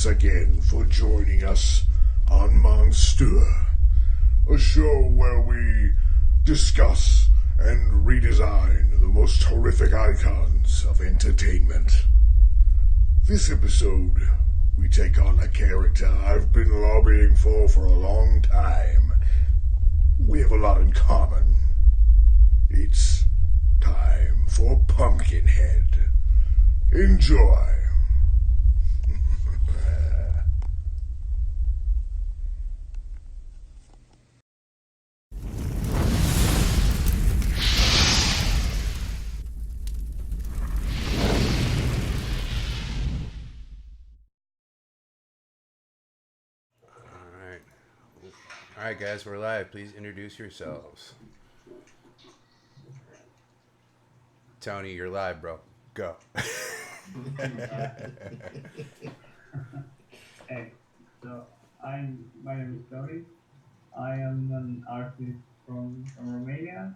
once again for joining us on Monstieur, a show where we discuss and redesign the most horrific icons of entertainment. This episode, we take on a character I've been lobbying for a long time. We have a lot in common. It's time for Pumpkinhead. Enjoy. All right, guys, we're live. Please introduce yourselves. Tony, you're live, bro. Go. Hey, so my name is Tony. I am an artist from Romania,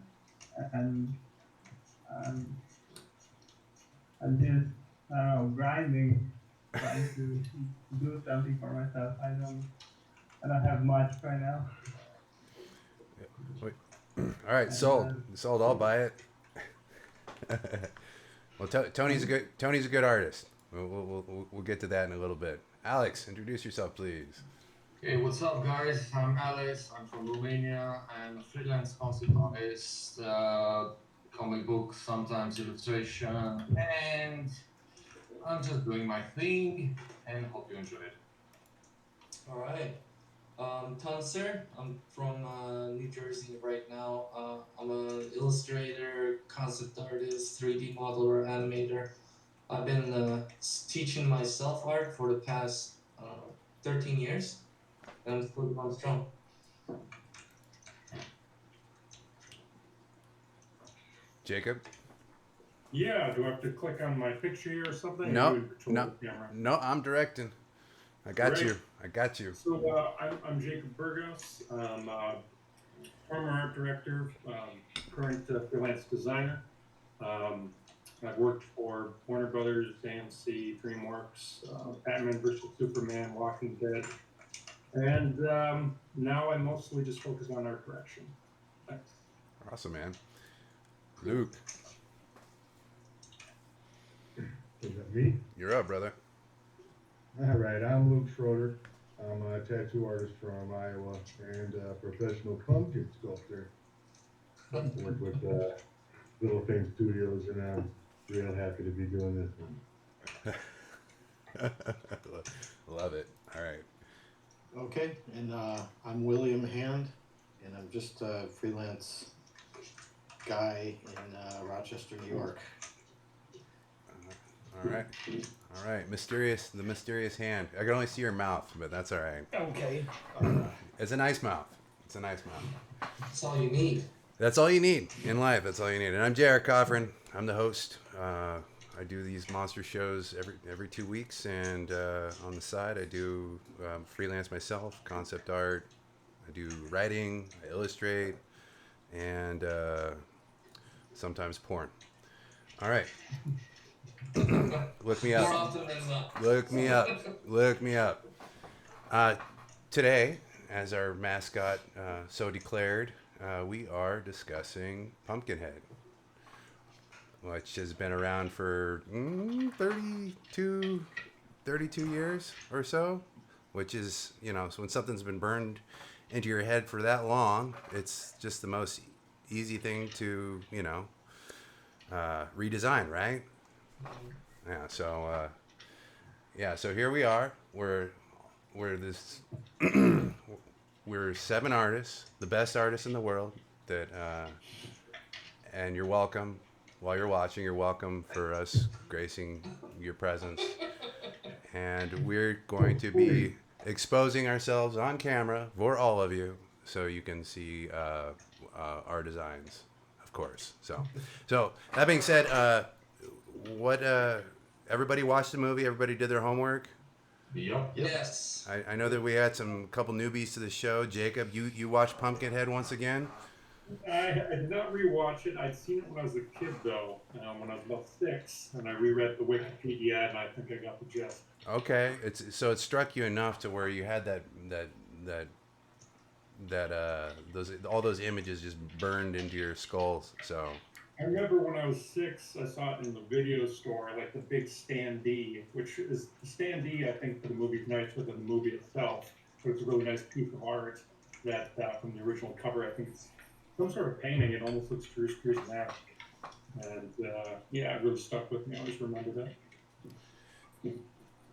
and I'm just, I don't know, grinding, trying to do something for myself. I don't have much right now. Wait. All right, sold. Sold. I'll buy it. Well, Tony's a good artist. We'll get to that in a little bit. Alex, introduce yourself, please. Hey, what's up, guys? I'm Alex. I'm from Romania. I'm a freelance concept artist, comic book, sometimes illustration, and I'm just doing my thing. And hope you enjoy it. All right. Monstieur. I'm from New Jersey right now. I'm an illustrator, concept artist, 3D modeler, animator. I've been teaching myself art for the past 13 years, and I'm still going strong. Jacob? Yeah, do I have to click on my picture here or something? No, I'm directing. I got you. So I'm Jacob Burgos. I'm former art director, current freelance designer. I've worked for Warner Brothers, AMC, DreamWorks, Batman vs. Superman, Walking Dead, and now I mostly just focus on art direction. Thanks. Awesome, man. Luke. Is that me? You're up, brother. All right, I'm Luke Schroeder. I'm a tattoo artist from Iowa and a professional pumpkin sculptor. I work with Little Fame Studios, and I'm real happy to be doing this one. Love it. All right. Okay, and I'm William Hand, and I'm just a freelance guy in Rochester, New York. All right. The mysterious hand. I can only see your mouth, but that's all right. Okay. It's a nice mouth. That's all you need. That's all you need in life. That's all you need. And I'm Jared Coffrin. I'm the host. I do these monster shows every 2 weeks, and on the side I do freelance myself, concept art. I do writing, I illustrate, and sometimes porn. All right. Look me More up. often than not. Look me up. Today, as our mascot so declared, we are discussing Pumpkinhead, which has been around for 32 years or so, which is, so when something's been burned into your head for that long, it's just the most easy thing to, redesign, right? So here we are. We're we're 7 artists, the best artists in the world. And you're welcome. While you're watching, you're welcome for us gracing your presence. And we're going to be exposing ourselves on camera for all of you, so you can see our designs, of course. So that being said, everybody watched the movie? Everybody did their homework? Yep. Yes. I know that we had some couple newbies to the show. Jacob, you watched Pumpkinhead once again? I did not rewatch it. I'd seen it when I was a kid, though, when I was about 6, and I reread the Wikipedia, and I think I got the gist. Okay, so it struck you enough to where you had that those all those images just burned into your skulls. So I remember when I was 6, I saw it in the video store, like the big standee, which is the standee, I think, for the movie is nicer than the movie itself, but it's a really nice piece of art that from the original cover. I think it's some sort of painting. It almost looks Pierce Nash. And yeah, it really stuck with me. I always remember that.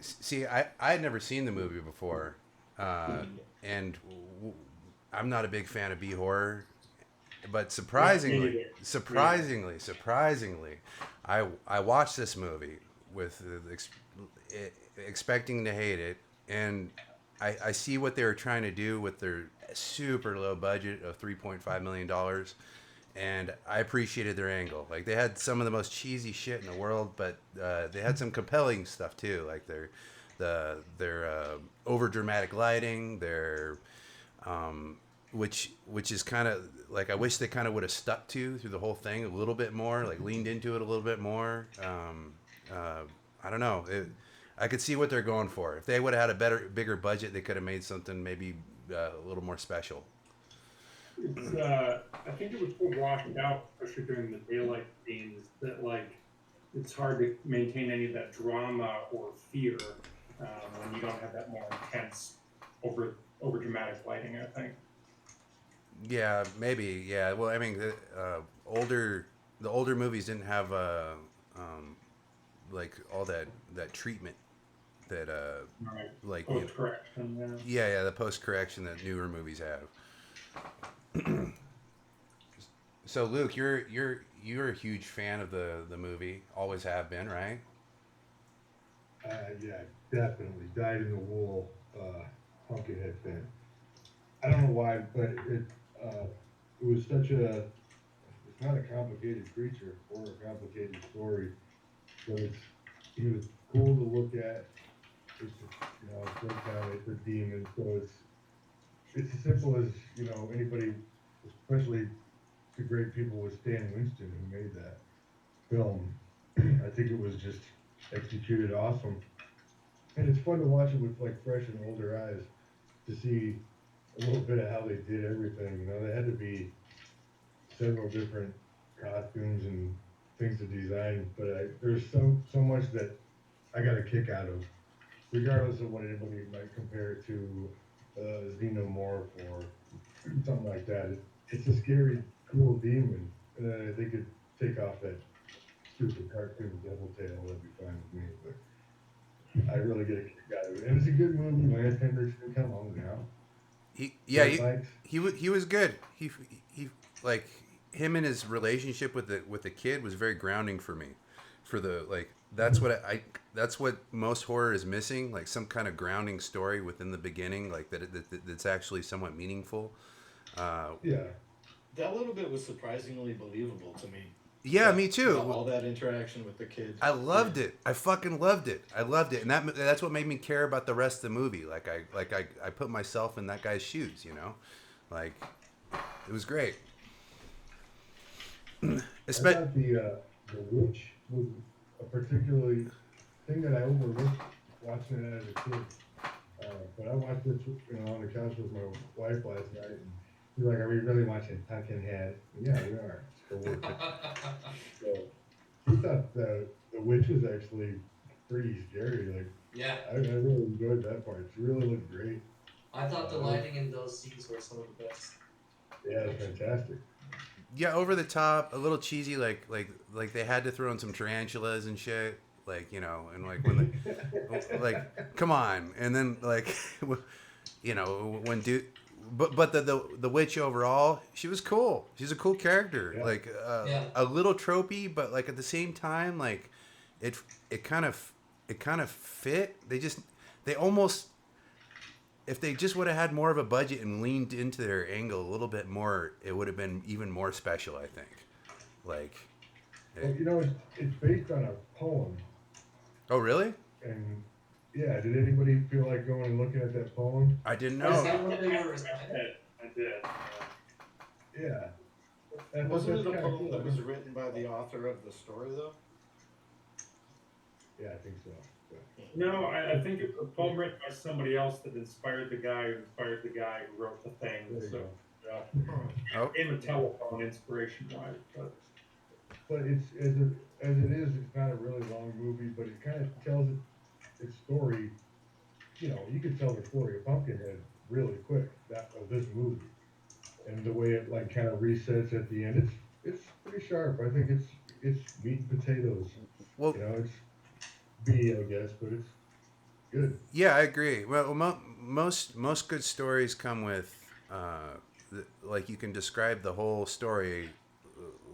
see, I had never seen the movie before, and I'm not a big fan of B horror. But surprisingly, I watched this movie with expecting to hate it, and I see what they were trying to do with their super low budget of $3.5 million, and I appreciated their angle. Like they had some of the most cheesy shit in the world, but they had some compelling stuff too, like their over dramatic lighting, their which is kind of like I wish they kind of would have stuck to through the whole thing a little bit more, like leaned into it a little bit more. I don't know. I could see what they're going for. If they would have had a bigger budget, they could have made something maybe a little more special. It's I think it was so washed out, especially during the daylight scenes, that like it's hard to maintain any of that drama or fear when you don't have that more intense, over dramatic lighting. I think. Yeah, maybe. Yeah. Well, I mean, the older movies didn't have like all that treatment that Right. like Post correction. yeah, the post correction that newer movies have. So Luke, you're a huge fan of the movie, always have been, right? Yeah, definitely dyed in the wool Pumpkinhead fan. I don't know why, but it was such a it's not a complicated creature or a complicated story, but he was cool to look at. It's it's like it's a demon, so it's as simple as anybody, especially the great people with Stan Winston who made that film. I think it was just executed awesome, and it's fun to watch it with like fresh and older eyes to see a little bit of how they did everything. They had to be several different costumes and things to design, but there's so much that I got a kick out of, regardless of what anybody might compare it to Xenomorph or something like that. It's a scary, cool demon. They could take off that stupid cartoon devil tail, that'd be fine with me. But I really get a kick out of it, and it's a good movie. Lance Henriksen, come on now. He was good. He like him and his relationship with the kid was very grounding for me. For the like that's what that's what most horror is missing, like some kind of grounding story within the beginning, like that's actually somewhat meaningful. Yeah. That little bit was surprisingly believable to me. Yeah, me too. All that interaction with the kids. I loved it. I fucking loved it. I loved it, and that's what made me care about the rest of the movie. Like I put myself in that guy's shoes. Like it was great. I thought the witch was a particularly thing that I overlooked watching it as a kid. But I watched this on the couch with my wife last night, and she's like, "Are we really watching Pumpkinhead?" And yeah, we are. So she thought the witch was actually pretty scary. Like, Yeah. I really enjoyed that part. She really looked great. I thought the lighting in those scenes were some of the best. Yeah, it's fantastic. Yeah, over the top, a little cheesy, like they had to throw in some tarantulas and shit, like and like when like come on, and then like when but the witch overall, she was cool. She's a cool character, Yeah. like Yeah. a little tropey, but like at the same time, like it kind of fit. They almost. If they just would have had more of a budget and leaned into their angle a little bit more, it would have been even more special, I think. Like, Well, it's based on a poem. oh really? And yeah, did anybody feel like going and looking at that poem? I didn't Is know. that what they were reciting? I did. Yeah. And Wasn't it that's a kinda poem cool. that was written by the author of the story, though? Yeah, I think so. No, I think it's a poem written by somebody else that inspired the guy who wrote the thing. There you So go. Oh, in the telephone, inspiration wise, but But as it is, it's not a really long movie, but it kind of tells its story. You know, you could tell the story of Pumpkinhead really quick, that of this movie, and the way it like kind of resets at the end. It's pretty sharp. I think it's meat and potatoes. well, You know, it's B, I guess, but it's good. yeah, I agree. Well, most good stories come with like you can describe the whole story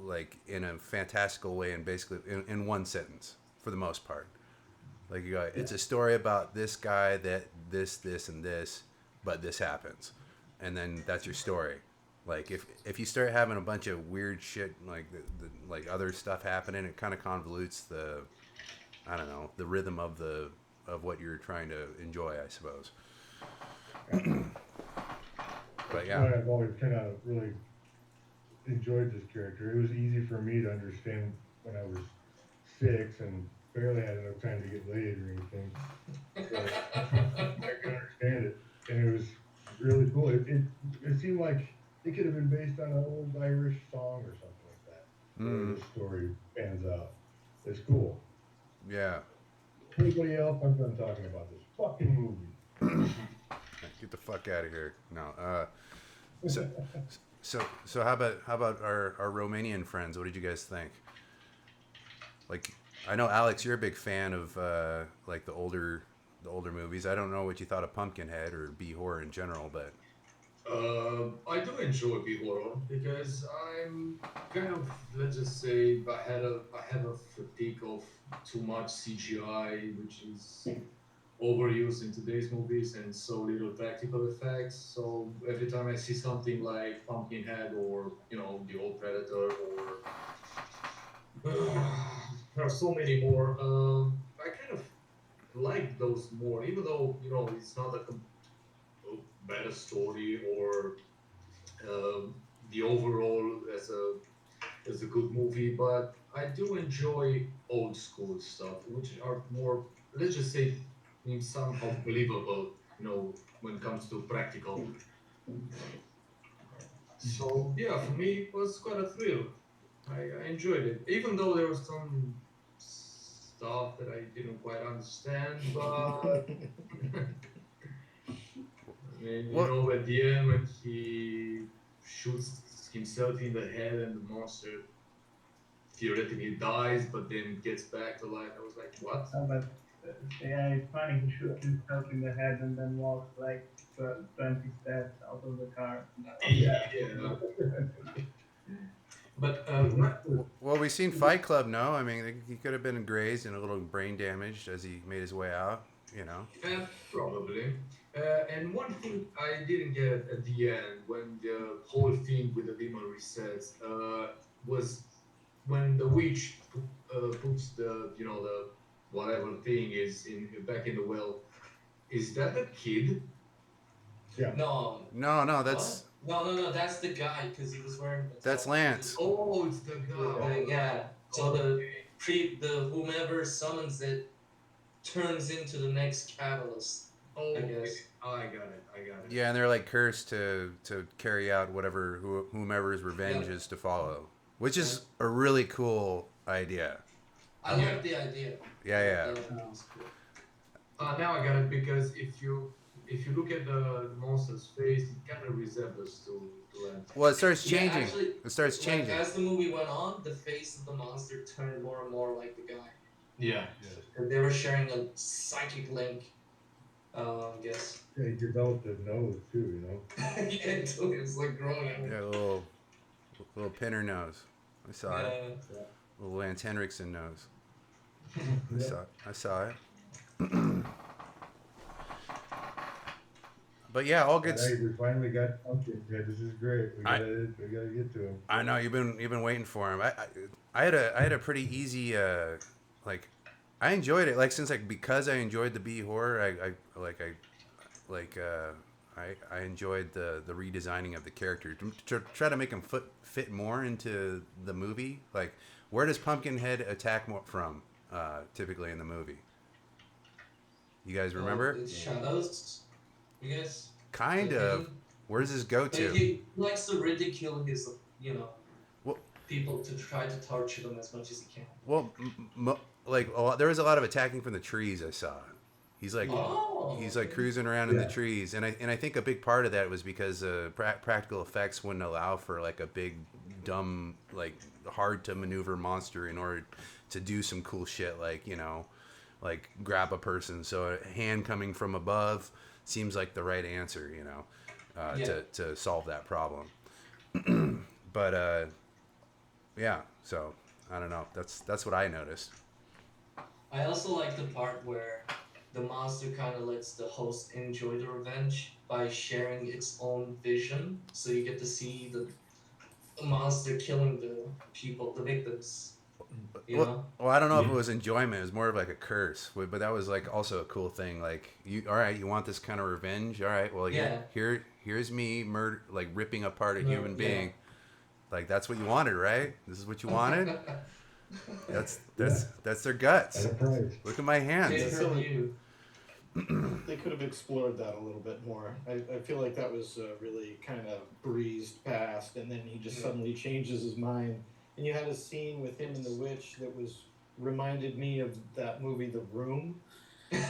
like in a fantastical way and basically in one sentence for the most part. Like you go, Yeah. it's a story about this guy that this and this, but this happens, and then that's your story. Like if you start having a bunch of weird shit like like other stuff happening, it kind of convolutes the I don't know the rhythm of what you're trying to enjoy, I suppose. Yeah. But That's yeah, why I've always kind of really enjoyed this character. It was easy for me to understand when I was 6 and barely had enough time to get laid or anything. So I could understand it, and it was really cool. It seemed like it could have been based on an old Irish song or something like that. The way mm, this story pans out, it's cool. yeah. Anybody else? I'm done talking about this fucking movie. Get the fuck out of here. No. So so how about our Romanian friends? What did you guys think? Like, I know Alex, you're a big fan of like the older movies. I don't know what you thought of Pumpkinhead or B horror in general, but I do enjoy B horror because I'm kind of, let's just say, I have a fatigue of too much CGI, which is overused in today's movies and so little practical effects. So every time I see something like Pumpkinhead or the old Predator or there are so many more, I kind of like those more, even though it's not a better story or the overall as a good movie, but I do enjoy old school stuff, which are more, let's just say, somehow believable, when it comes to practical. So yeah, for me, it was quite a thrill. I enjoyed it, even though there was some stuff that I didn't quite understand, but I mean, what? at the end when he shoots himself in the head and the monster theoretically dies, but then gets back to life. I was like, what? But yeah, it's funny. He shoots himself in the head and then walks like 20 steps out of the car. Yeah. Yeah. But Well, we've seen Fight Club. No, I mean he could have been grazed and a little brain damaged as he made his way out. You know. probably. And one thing I didn't get at the end when the whole thing with the demon resets was when the witch puts the whatever thing is in back in the well. Is that the kid? Yeah. No, No, no, what? No. That's the guy because he was wearing that's metallic. Lance. Oh, it's the guy. Yeah. So Okay. the whomever summons it turns into the next catalyst. I Okay. guess. I got it. I got it. Yeah, and they're like cursed to carry out whatever whomever's revenge Yeah. is to follow, which is a really cool idea. I like the idea. Yeah, yeah. The idea was cool. Now I got it because if you look at the monster's face, it kind of resembles to Lance. Well, it starts Yeah, changing. actually, It starts like changing. as the movie went on, the face of the monster turned more and more like the guy. Yeah. And they were sharing a psychic link. I guess. Yeah, he developed a nose too, you know. Yeah, until it was like growing out. Yeah, a little pinner nose. I saw it. Yeah. Little Lance Henriksen nose. I saw it. But yeah, all good. Hey, we finally got Pumpkin. Yeah, this is great. We gotta get to him. I know you've been waiting for him. I had a pretty easy like I enjoyed it like since like because I enjoyed the B horror I enjoyed the redesigning of the character to try to make him fit more into the movie. Like where does Pumpkinhead attack more from typically in the movie? You guys Oh, remember? it's shadows, I guess. Kind The of. thing. Where does this go Like to? he likes to ridicule his, Well, people to try to torture them as much as he can. well, like there was a lot of attacking from the trees. I saw. He's like Yeah. Oh, he's like okay. cruising around in the Yeah. trees, and I think a big part of that was because practical effects wouldn't allow for like a big dumb like hard to maneuver monster in order to do some cool shit like like grab a person. So a hand coming from above seems like the right answer, Yeah. to solve that problem. But yeah, so I don't know. That's what I noticed. I also like the part where the monster kind of lets the host enjoy the revenge by sharing its own vision. So you get to see the monster killing the people, the victims. You know? Well, I don't know if it Yeah. was enjoyment. It was more of like a curse. But that was like also a cool thing. Like all right, you want this kind of revenge? All right, well Yeah. here's me murder like ripping apart a No, human yeah. being. Like that's what you wanted, right? This is what you wanted. That's their At guts. a price. Look at my hands. Pay It's per silly. view. They could have explored that a little bit more. I feel like that was really kind of breezed past, and then he just Yeah. suddenly changes his mind. And you had a scene with him and the witch that reminded me of that movie, The Room. It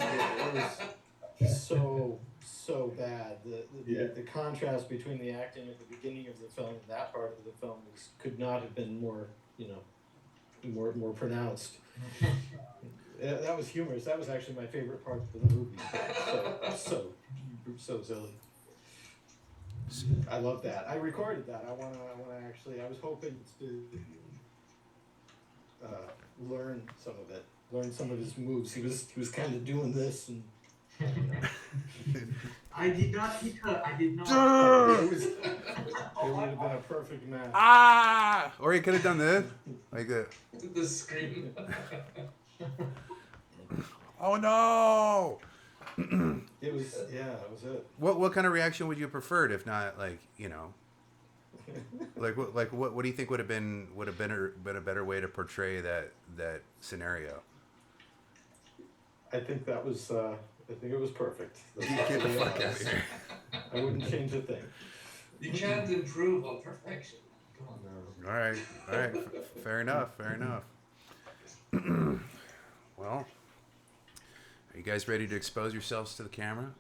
was so bad. The contrast between the acting at the beginning of the film and that part of the film could not have been more more pronounced. That was humorous. That was actually my favorite part of the movie. So silly. I love that. I recorded that. I wanna actually. I was hoping to learn some of it. Learn some of his moves. He was kind of doing this and. I did not hit her. I did not. It would have been a perfect match. Ah! Or you could have done this, like that. The scream. Oh no! It was that was it. What kind of reaction would you have preferred if not like what do you think would have been a better way to portray that scenario? I think that was. I think it was perfect. Get the fuck out of here. I wouldn't change a thing. You can't improve on perfection. Come on. No. All right. Fair enough. Well, are you guys ready to expose yourselves to the camera?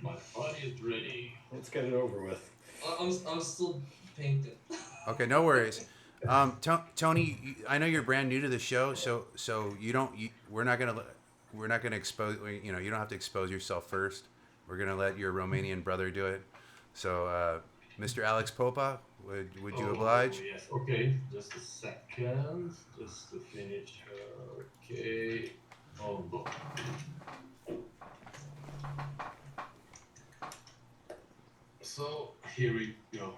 My body is ready. Let's get it over with. I'm still painting. Okay, no worries. Tony, I know you're brand new to the show, so we're not gonna expose. You don't have to expose yourself first. We're gonna let your Romanian brother do it. So, Mr. Alex Popa, would you oblige? Yes. Okay. Just a second. Just to finish. Okay. Oh, no. So here we go.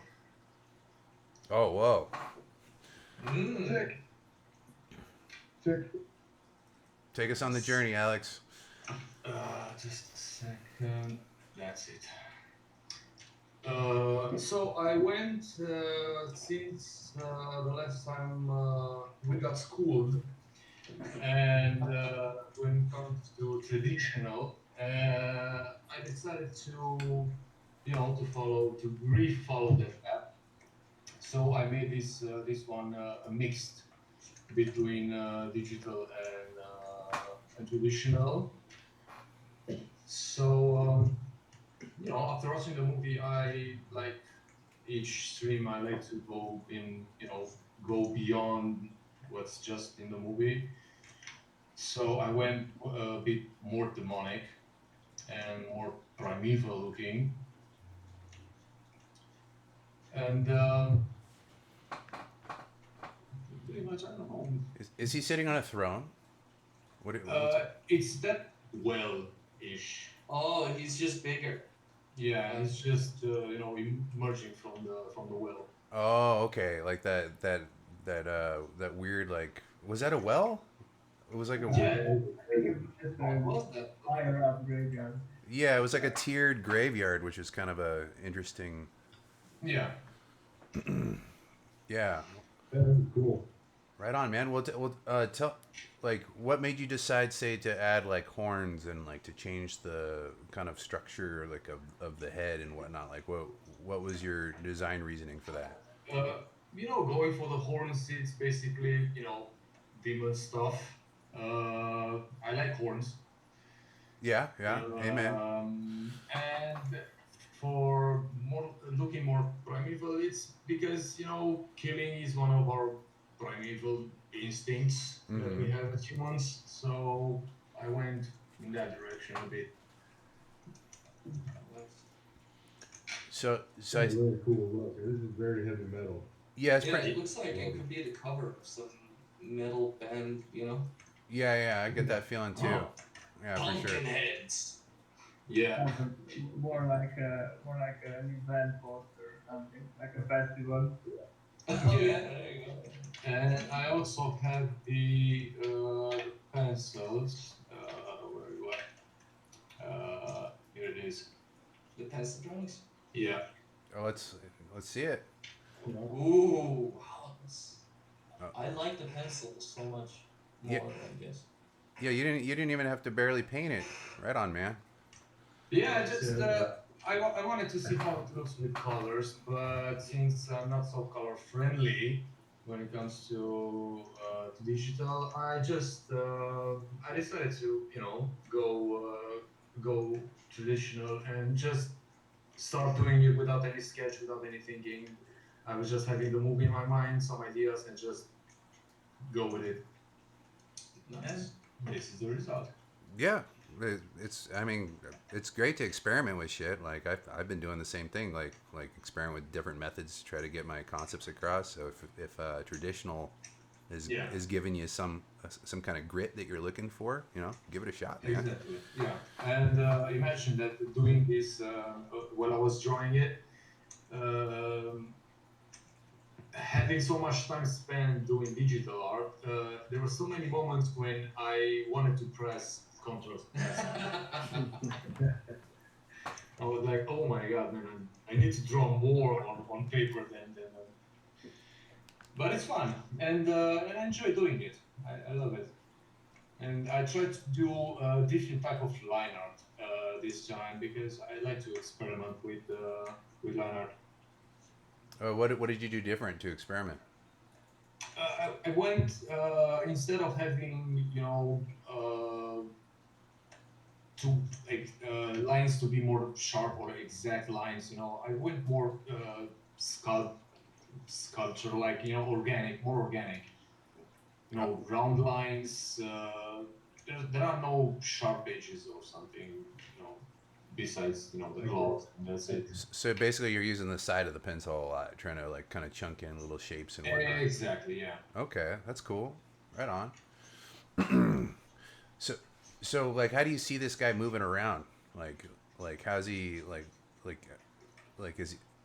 Oh, whoa. Sick. Sick. Take us on the journey, Alex. Just a second. That's it. So I went since the last time we got schooled, and when it comes to traditional, I decided to re-follow that path. So I made this one a mixed between digital and traditional. So after watching the movie, I like each stream. I like to go beyond what's just in the movie. So I went a bit more demonic and more primeval looking, and pretty much I don't know. Is he sitting on a throne? It's that well-ish. Oh, he's just bigger. Yeah, it's just emerging from the well. Oh, okay. Like that weird like was that a well? It was like a Yeah. Just What a was that? fire up graveyard. yeah. It was like a tiered graveyard, which is kind of a interesting. Yeah. Yeah. That was cool. Right on, man. Tell, like, what made you decide, say, to add like horns and like to change the kind of structure like of the head and whatnot? Like, what was your design reasoning for that? Uh, going for the horns, it's basically, demon stuff. I like horns. Yeah, yeah, amen. And for more looking more primeval, it's because killing is one of our primeval instincts that Mm-hmm. we have as humans. So I went in that direction a bit. So Got a really cool look. This is very heavy metal. yeah, it's Yeah, pretty. it looks like it could be the cover of some metal band, you know? Yeah, yeah, I get that feeling too. Oh, Yeah, for sure. Pumpkinheads. yeah. More like an event poster or something, like a festival. Yeah, there you go. And I also have the pencils. Where do I? Here it is. The pencil drawings. Yeah. Oh, let's see it. Ooh, wow. Oh, I like the pencil so much yeah, more, I guess. yeah. You didn't even have to barely paint it. Right on, man. Yeah, It's, just I wanted to see how it looks with colors, but since I'm not so color friendly when it comes to digital, I decided to go traditional and just start doing it without any sketch, without any thinking. I was just having the movie in my mind, some ideas, and just go with it. And Nice. this is the result. Yeah, it's. I mean, it's great to experiment with shit. Like I've been doing the same thing. Like experiment with different methods to try to get my concepts across. So if traditional Yeah. is giving you some kind of grit that you're looking for, give it a shot, man. Exactly. Yeah. And imagine that doing this while I was drawing it, um, having so much time spent doing digital art, there were so many moments when I wanted to press Ctrl S. I was like, oh my god, man, I need to draw more on paper than. But it's fun, and I enjoy doing it. I love it. And I tried to do a different type of line art this time because I like to experiment with line art. What did you do different to experiment? I went instead of having two lines to be more sharp or exact lines. I went more sculpture, like organic, more organic. Round lines. There are no sharp edges or something. Besides the gloves, and that's it. So basically, you're using the side of the pencil a lot, trying to like kind of chunk in little shapes and whatnot. Exactly, yeah. Okay, that's cool. Right on. So, like, how do you see this guy moving around? Like, how's he like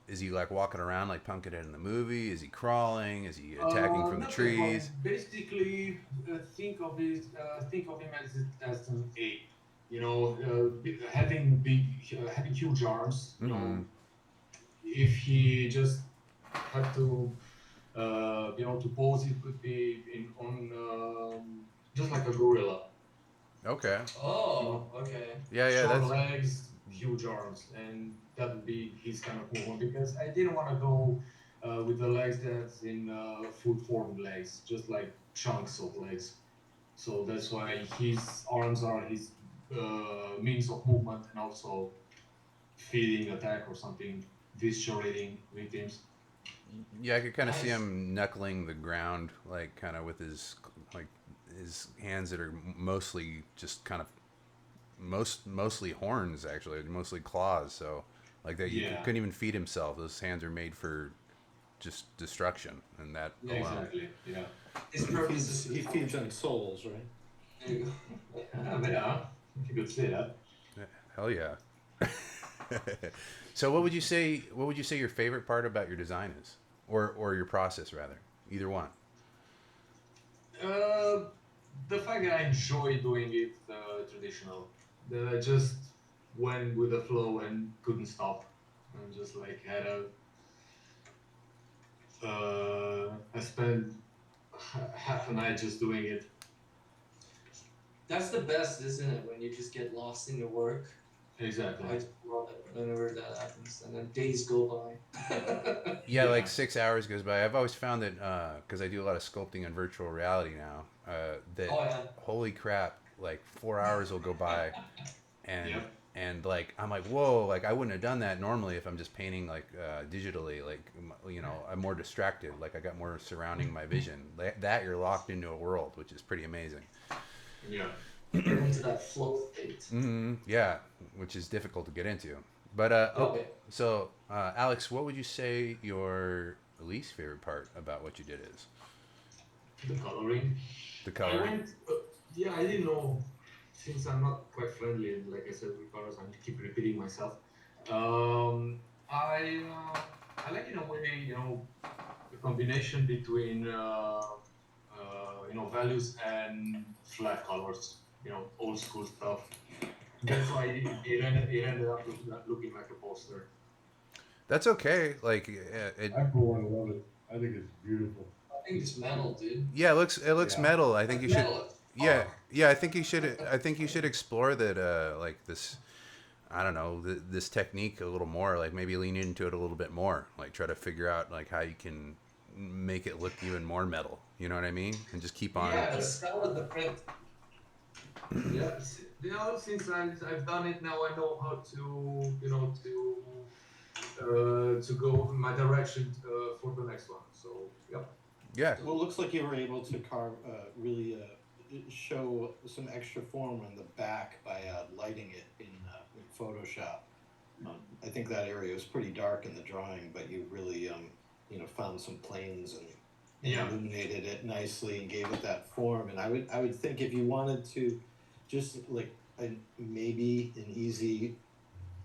is he like walking around like Pumpkinhead in the movie? Is he crawling? Is he attacking from the Not that one. trees? Basically, think of him as an ape. Having huge arms. Mm-hmm. If he just had to pose, it could be on just like a gorilla. Okay. Oh, okay. Yeah, yeah. Short That's legs, huge arms, and that would be his kind of movement. Because I didn't want to go with the legs that's in full formed legs, just like chunks of legs. So that's why his arms are his means of movement, and also feeding, attack, or something, viscerating victims. yeah. I could kind of see Nice. him knuckling the ground, like kind of with like his hands that are mostly just kind of mostly horns, actually, mostly claws. So like that, you Yeah. couldn't even feed himself. Those hands are made for just destruction, and that Yeah, alone. exactly. Yeah. His He purpose feeds, he is. feeds on souls, right? There you go. Yeah, you could say that. Yeah, hell yeah. So what would you say? What would you say your favorite part about your design is, or your process rather? Either one. The fact that I enjoy doing it traditional, that I just went with the flow and couldn't stop, and just like I spent half a night just doing it. That's the best, isn't it? When you just get lost in your work. Exactly. I just love it whenever that happens, and then days go by. Yeah, Yeah. like 6 hours goes by. I've always found that because I do a lot of sculpting in virtual reality now. That Oh yeah. holy crap, like 4 hours will go by, and Yep. and like I'm like whoa, like I wouldn't have done that normally if I'm just painting like digitally. Like I'm more distracted. Like I got more surrounding my vision. That you're locked into a world, which is pretty amazing. Yeah. Get into that flow state. Yeah, which is difficult to get into. But Okay. so Alex, what would you say your least favorite part about what you did is? The coloring. The I color. went. Yeah, I didn't know. Since I'm not quite friendly, and like I said with colors, I keep repeating myself. Um, I like in a way, the combination between values and flat colors. Old school stuff. That's why it ended up looking like a poster. That's okay. Like I for one love it. I think it's beautiful. I think it's metal, dude. yeah, it looks Yeah. metal. I think you should. Metal. Yeah, yeah. I think you should explore that. Like this. I don't know this technique a little more. Like maybe lean into it a little bit more. Like try to figure out like how you can make it look even more metal. You know what I mean? And just keep on. Yeah, the style of the print. Yeah, since I've done it now, I know how to go in my direction for the next one. So yep. Yeah. Well, it looks like you were able to carve, really show some extra form on the back by lighting it in Photoshop. I think that area was pretty dark in the drawing, but you really, found some planes and Yeah. illuminated it nicely and gave it that form. And I would think if you wanted to, just like maybe an easy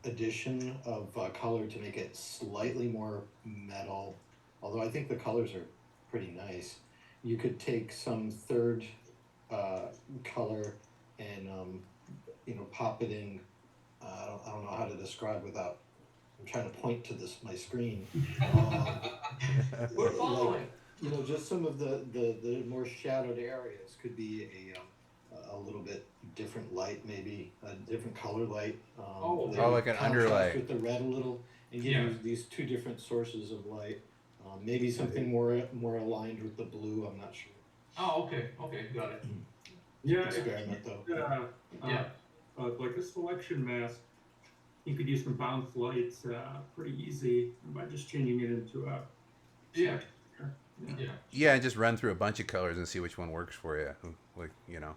addition of color to make it slightly more metal, although I think the colors are pretty nice. You could take some third color and pop it in. I don't know how to describe without. I'm trying to point to my screen. We're following. Just some of the more shadowed areas could be a little bit different light, maybe a different color light. That like an contrast underlight. with the red a little, and give Yeah. you these two different sources of light. Maybe something more aligned with the blue. I'm not sure. Oh, okay, got it. Yeah, Experiment though. Yeah. Like a selection mask, you could use some bounce lights pretty easy by just changing it into a Yeah. Yeah. Yeah. Yeah, and just run through a bunch of colors and see which one works for you. Like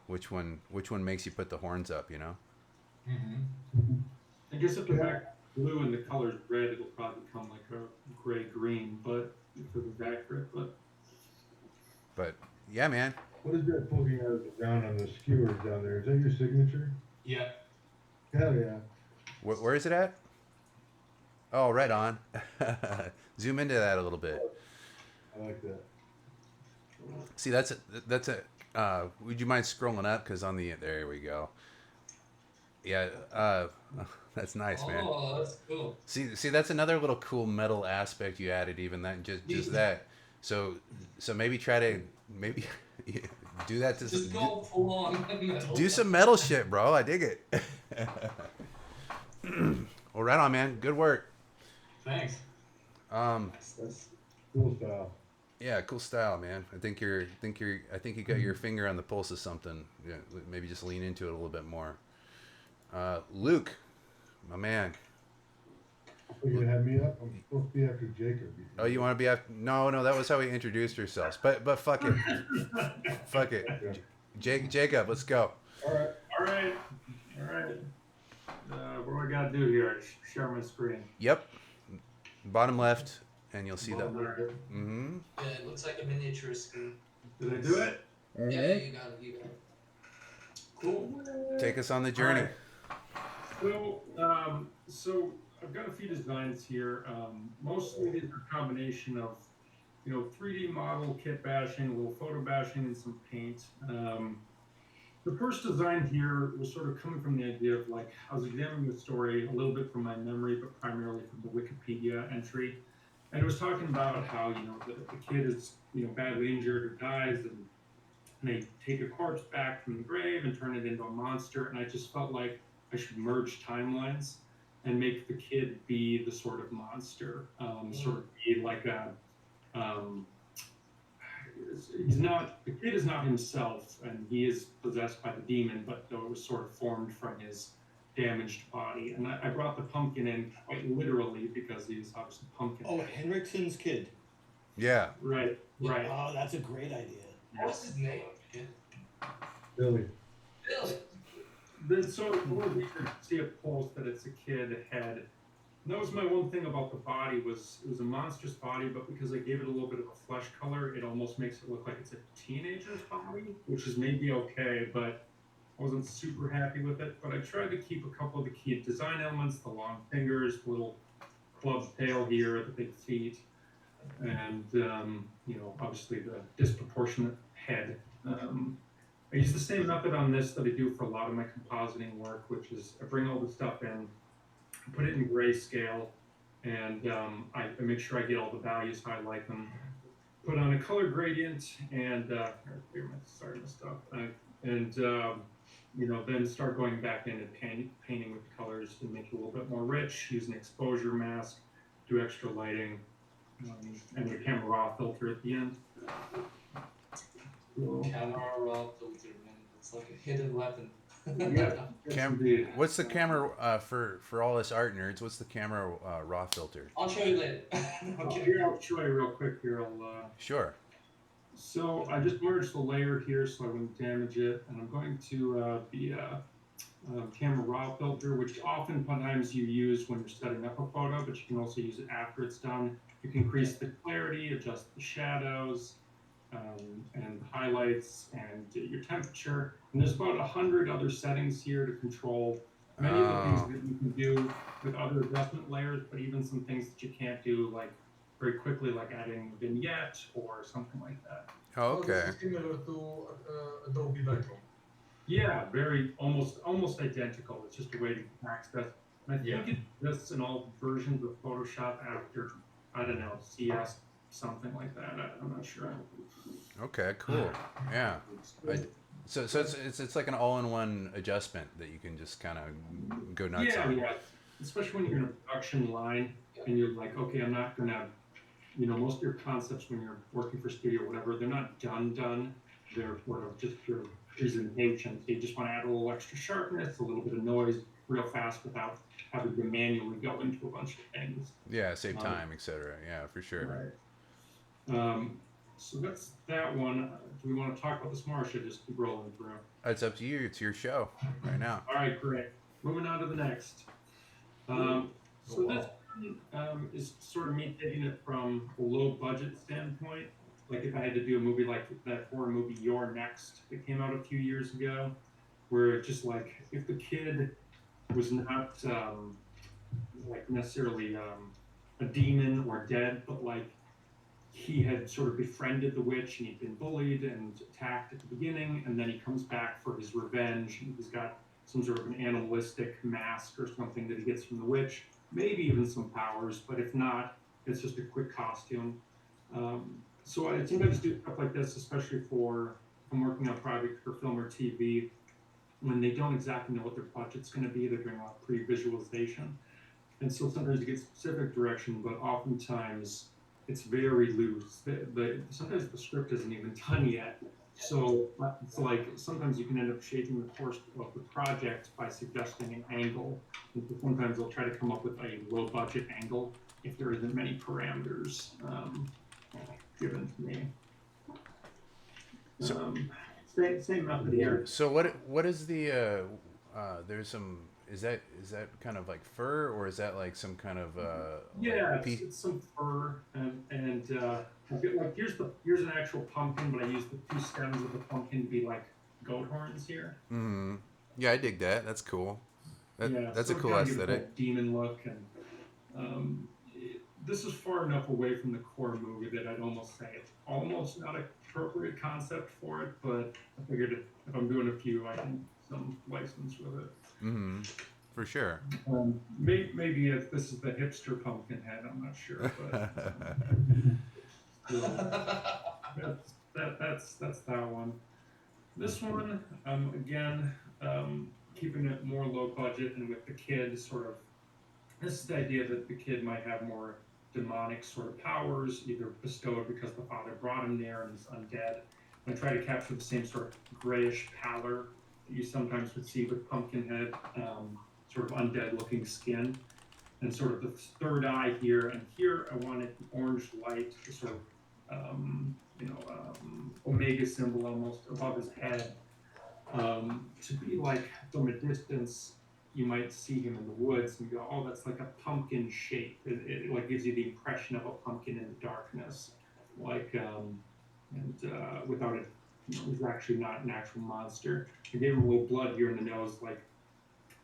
which one makes you put the horns up. Mm-hmm. I guess if the back blue and the color's red, it'll probably become like a gray green, but if it was accurate, But yeah, man. What is that poking out down on the skewers down there? Is that your signature? Yeah. Hell yeah. Where is it at? Oh, right on. Zoom into that a little bit. I like that. See, that's a. Would you mind scrolling up? Because on the there we go. Yeah, that's nice, man. Oh, that's cool. See, that's another little cool metal aspect you added. Even that, just that. So maybe try to do that to Just go full on metal. do some metal shit, bro. I dig it. Well, right on, man. Good work. Thanks. That's cool style. Yeah, cool style, man. I think you got your finger on the pulse of something. Yeah, maybe just lean into it a little bit more. Luke, my man. Are you gonna have me up? I'm supposed to be after Jacob. Oh, you want to be after? No, that was how we introduced ourselves. But fuck it, fuck it. Jacob, let's go. all right. What do I gotta do here? Share my screen. Yep, bottom left, and you'll see that. Alright. Mm-hmm. Yeah, it looks like a miniature screen. Did I do it? Yeah, you got it. Cool. Take us on the journey. So I've got a few designs here. Mostly these are a combination of, 3D model, kit bashing, a little photo bashing, and some paint. The first design here was sort of coming from the idea of I was examining the story a little bit from my memory, but primarily from the Wikipedia entry. And it was talking about how, the kid is, badly injured or dies, and they take a corpse back from the grave and turn it into a monster. And I just felt like I should merge timelines and make the kid be the sort of monster, sort of be like um, the kid is not himself, and he is possessed by the demon, but though it was sort of formed from his damaged body. And I brought the pumpkin in quite literally because he's obviously pumpkin. Oh, Henriksen's kid. Yeah. Right. Oh, that's a great idea. What was his name? Yeah. Billy. Billy. So it's more weird to see a post that it's a kid head. And that was my one thing about the body, was it was a monstrous body, but because I gave it a little bit of a flesh color, it almost makes it look like it's a teenager's body, which is maybe okay, but I wasn't super happy with it. But I tried to keep a couple of the key design elements: the long fingers, the little club tail here, the big feet, and obviously the disproportionate head. I use the same method on this that I do for a lot of my compositing work, which is I bring all the stuff in, put it in grayscale, and I make sure I get all the values how I like them. Put on a color gradient and clear my stuff, and then start going back in and painting with the colors to make it a little bit more rich. Use an exposure mask, do extra lighting, and the camera raw filter at the end. Camera raw filter, man. It's like a hidden weapon. Yeah. What's the camera for all us art nerds? What's the camera raw filter? I'll show you later. Okay. Here, I'll show you real quick. Here, Sure. So I just merged the layer here so I wouldn't damage it, and I'm going to the camera raw filter, which oftentimes you use when you're setting up a photo, but you can also use it after it's done. You can increase the clarity, adjust the shadows, and highlights, and your temperature. And there's about 100 other settings here to control many of the things that you can do with other adjustment layers, but even some things that you can't do, like very quickly, like adding a vignette or something like that. Oh, okay. This is similar to Adobe Lightroom. Yeah, very almost identical. It's just a way to access. And I think it exists in all versions of Photoshop after, I don't know, CS, something like that. I'm not sure. Okay, cool. Yeah. So it's like an all-in-one adjustment that you can just kind of go nuts on. Yeah. Especially when you're in a production line and you're like, okay, I'm not gonna, most of your concepts when you're working for studio or whatever, they're not done. They're sort of just your presentation. So you just want to add a little extra sharpness, a little bit of noise, real fast without having to manually go into a bunch of things. Yeah, save time, etc. Yeah, for sure. Right. So that's that one. Do we want to talk about this more, or should I just keep rolling through? It's up to you. It's your show right now. All right, great. Moving on to the next. This one is sort of me taking it from a low budget standpoint. Like if I had to do a movie like that horror movie You're Next that came out a few years ago, where just like if the kid was not like necessarily a demon or dead, but like he had sort of befriended the witch and he'd been bullied and attacked at the beginning, and then he comes back for his revenge, and he's got some sort of an animalistic mask or something that he gets from the witch, maybe even some powers, but if not, it's just a quick costume. So I sometimes do stuff like this, especially for if I'm working on projects for film or TV, when they don't exactly know what their budget's going to be. They're doing a lot of pre-visualization. And so sometimes you get specific direction, but oftentimes it's very loose. Sometimes the script isn't even done yet. So it's like sometimes you can end up shaping the course of the project by suggesting an angle. And so sometimes I'll try to come up with a low budget angle if there isn't many parameters given to me. Same method here. So what is the there's some is that kind of like fur, or is that like some kind of it's some fur, and I've got, like here's an actual pumpkin, but I used the two stems of the pumpkin to be like goat horns here. Mm-hmm. Yeah, I dig that. That's cool. That's so a cool aesthetic. Demon look, and this is far enough away from the core movie that I'd almost say it's almost not an appropriate concept for it, but I figured if I'm doing a few, I can some license with it. Mm-hmm. for sure. Maybe if this is the hipster Pumpkinhead, I'm not sure, but so that's that one. This one, again, keeping it more low budget and with the kid sort of. This is the idea that the kid might have more demonic sort of powers, either bestowed because the father brought him there and he's undead. And I try to capture the same sort of grayish pallor that you sometimes would see with Pumpkinhead, sort of undead-looking skin, and sort of the third eye here. And here, I wanted the orange light, the sort of omega symbol almost above his head, to be like from a distance you might see him in the woods and go, oh, that's like a pumpkin shape. It like gives you the impression of a pumpkin in the darkness, like without it, he's actually not an actual monster. I gave him a little blood here in the nose, like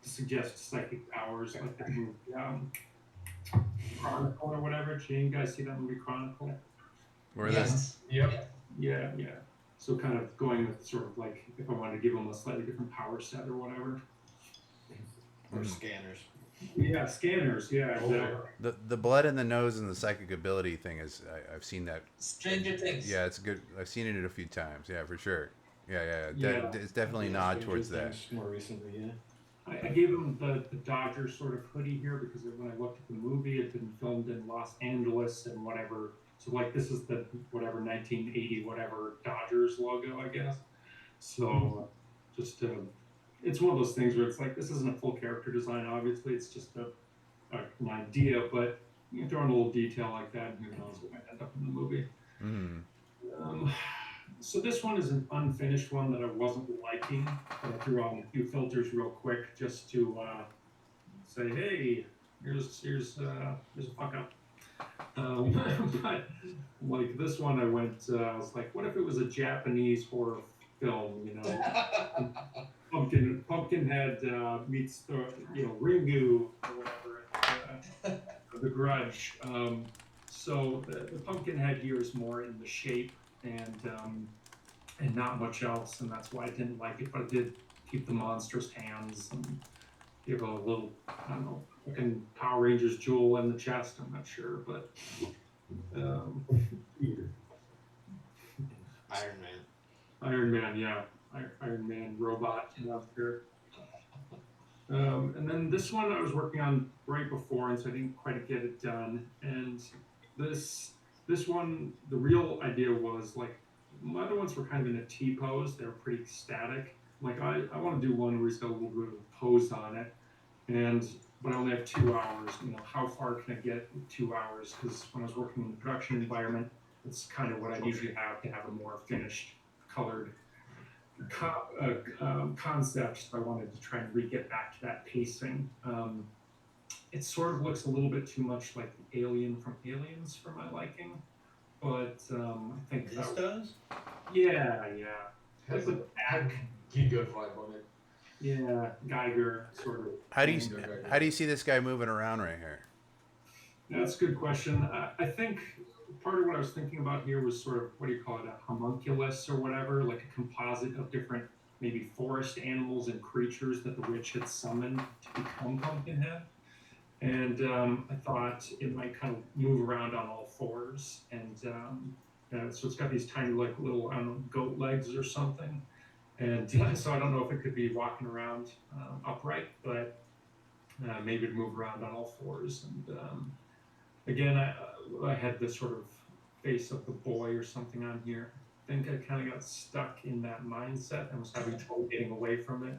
to suggest psychic powers, like the movie Chronicle or whatever. Did you guys see that movie Chronicle? Where Yes. Yep. Yeah. So kind of going with sort of like if I wanted to give him a slightly different power set or whatever. Or scanners. Yeah, scanners. Yeah, exactly. the blood in the nose and the psychic ability thing is I've seen that. Stranger Things. Yeah, it's good. I've seen it a few times. Yeah, for sure. Yeah. Yeah. It's definitely a nod towards that. More recently, yeah. I gave him the Dodgers sort of hoodie here because when I looked at the movie, it had been filmed in Los Angeles and whatever. So like this is the whatever 1980 whatever Dodgers logo, I guess. So just it's one of those things where it's like this isn't a full character design. Obviously, it's just an idea, but you throw in a little detail like that, and who knows what might end up in the movie. So this one is an unfinished one that I wasn't liking, but I threw on a few filters real quick just to say, hey, here's a fuck up. But like this one, I was like, what if it was a Japanese horror film? Pumpkinhead meets the Ringu or whatever, The Grudge. So the Pumpkinhead here is more in the shape and not much else, and that's why I didn't like it. But I did keep the monstrous hands and give a little, I don't know, fucking Power Rangers jewel in the chest. I'm not sure, but Iron Man, yeah. Iron Man robot out here. And then this one I was working on right before, and so I didn't quite get it done. And this one, the real idea was like my other ones were kind of in a T pose. They were pretty static. Like I want to do one where he's got a little bit of a pose on it, but I only have 2 hours. How far can I get with 2 hours? Because when I was working in the production environment, it's kind of what I usually have to have a more finished, colored concept. I wanted to try and get back to that pacing. It sort of looks a little bit too much like the alien from Aliens for my liking, but I think This does? yeah, Has like a with back, Giga vibe on it. yeah, Geiger sort of. How do you see this guy moving around right here? That's a good question. I think part of what I was thinking about here was sort of, what do you call it, a homunculus or whatever, like a composite of different maybe forest animals and creatures that the witch had summoned to become Pumpkinhead. And I thought it might kind of move around on all fours. And so it's got these tiny, like little, I don't know, goat legs or something. And so I don't know if it could be walking around upright, but maybe it'd move around on all fours. And again, I had this sort of face of the boy or something on here. I think I kind of got stuck in that mindset and was having trouble getting away from it.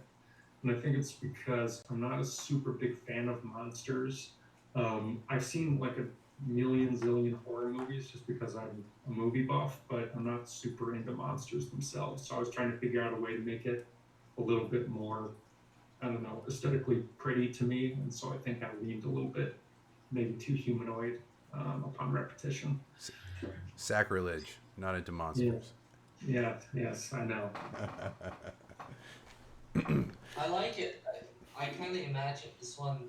And I think it's because I'm not a super big fan of monsters. I've seen like a zillion horror movies just because I'm a movie buff, but I'm not super into monsters themselves. So I was trying to figure out a way to make it a little bit more, I don't know, aesthetically pretty to me. And so I think I leaned a little bit maybe too humanoid upon repetition. Sacrilege, not into monsters. Yeah, yes, I know. I like it. I kind of imagine this one,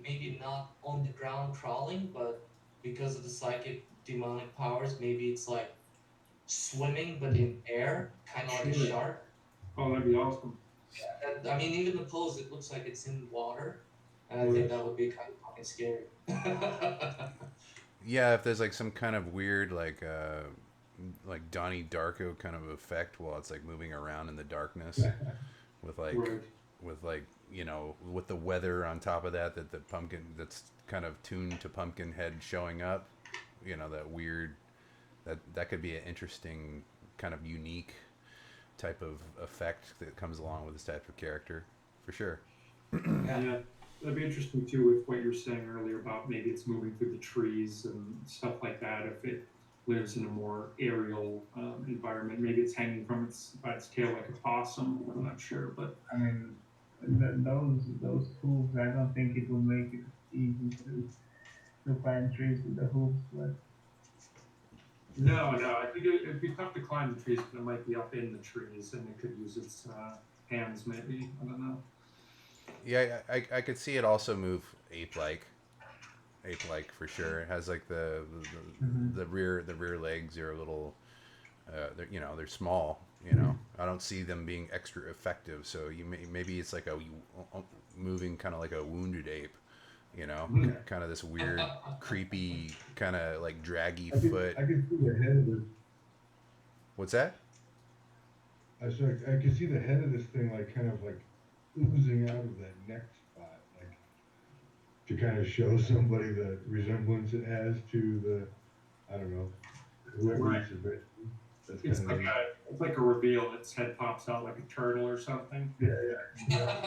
maybe not on the ground crawling, but because of the psychic demonic powers, maybe it's like swimming but in air, kind of like a Sure. shark. Oh, that'd be awesome. I mean, even the pose, it looks like it's in water, and I Well, think that's, that would be kind of fucking scary. Yeah, if there's like some kind of weird like Donnie Darko kind of effect while it's like moving around in the darkness with like Right. with the weather on top of that the pumpkin that's kind of tuned to Pumpkinhead showing up, that weird that could be an interesting kind of unique type of effect that comes along with this type of character for sure. Yeah. Yeah, that'd be interesting too with what you were saying earlier about maybe it's moving through the trees and stuff like that. If it lives in a more aerial environment, maybe it's hanging from its by its tail like a possum. I'm not sure, but I mean, those hooves. I don't think it will make it easy to climb trees with the hooves, but no, I think it'd be tough to climb the trees, but it might be up in the trees, and it could use its hands maybe. I don't know. Yeah, I could see it also move ape like for sure. It has like mhm. the rear legs are a little they're small. I don't see them being extra effective. So maybe it's like a moving kind of like a wounded ape. Yeah. Kind of this weird, creepy, kind of like draggy I can foot. I can see the head of this. What's that? I can see the head of this thing like kind of like oozing out of that neck spot, like to kind of show somebody the resemblance it has to I don't know, whoever Right. eats it. But that's It's kind of like neat. a reveal. Its head pops out like a turtle or something. Yeah, yeah,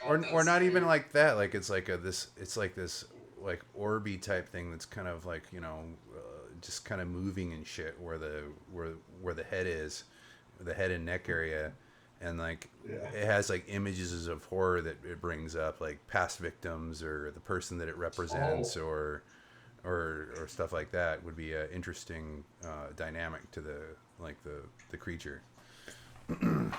or God, or that's not even scary. like that. Like it's like it's like this like orby type thing that's kind of like just kind of moving and shit where the head is, the head and neck area, and like yeah. it has like images of horror that it brings up, like past victims or the person that it represents, Oh, or stuff like that would be an interesting dynamic to the creature. That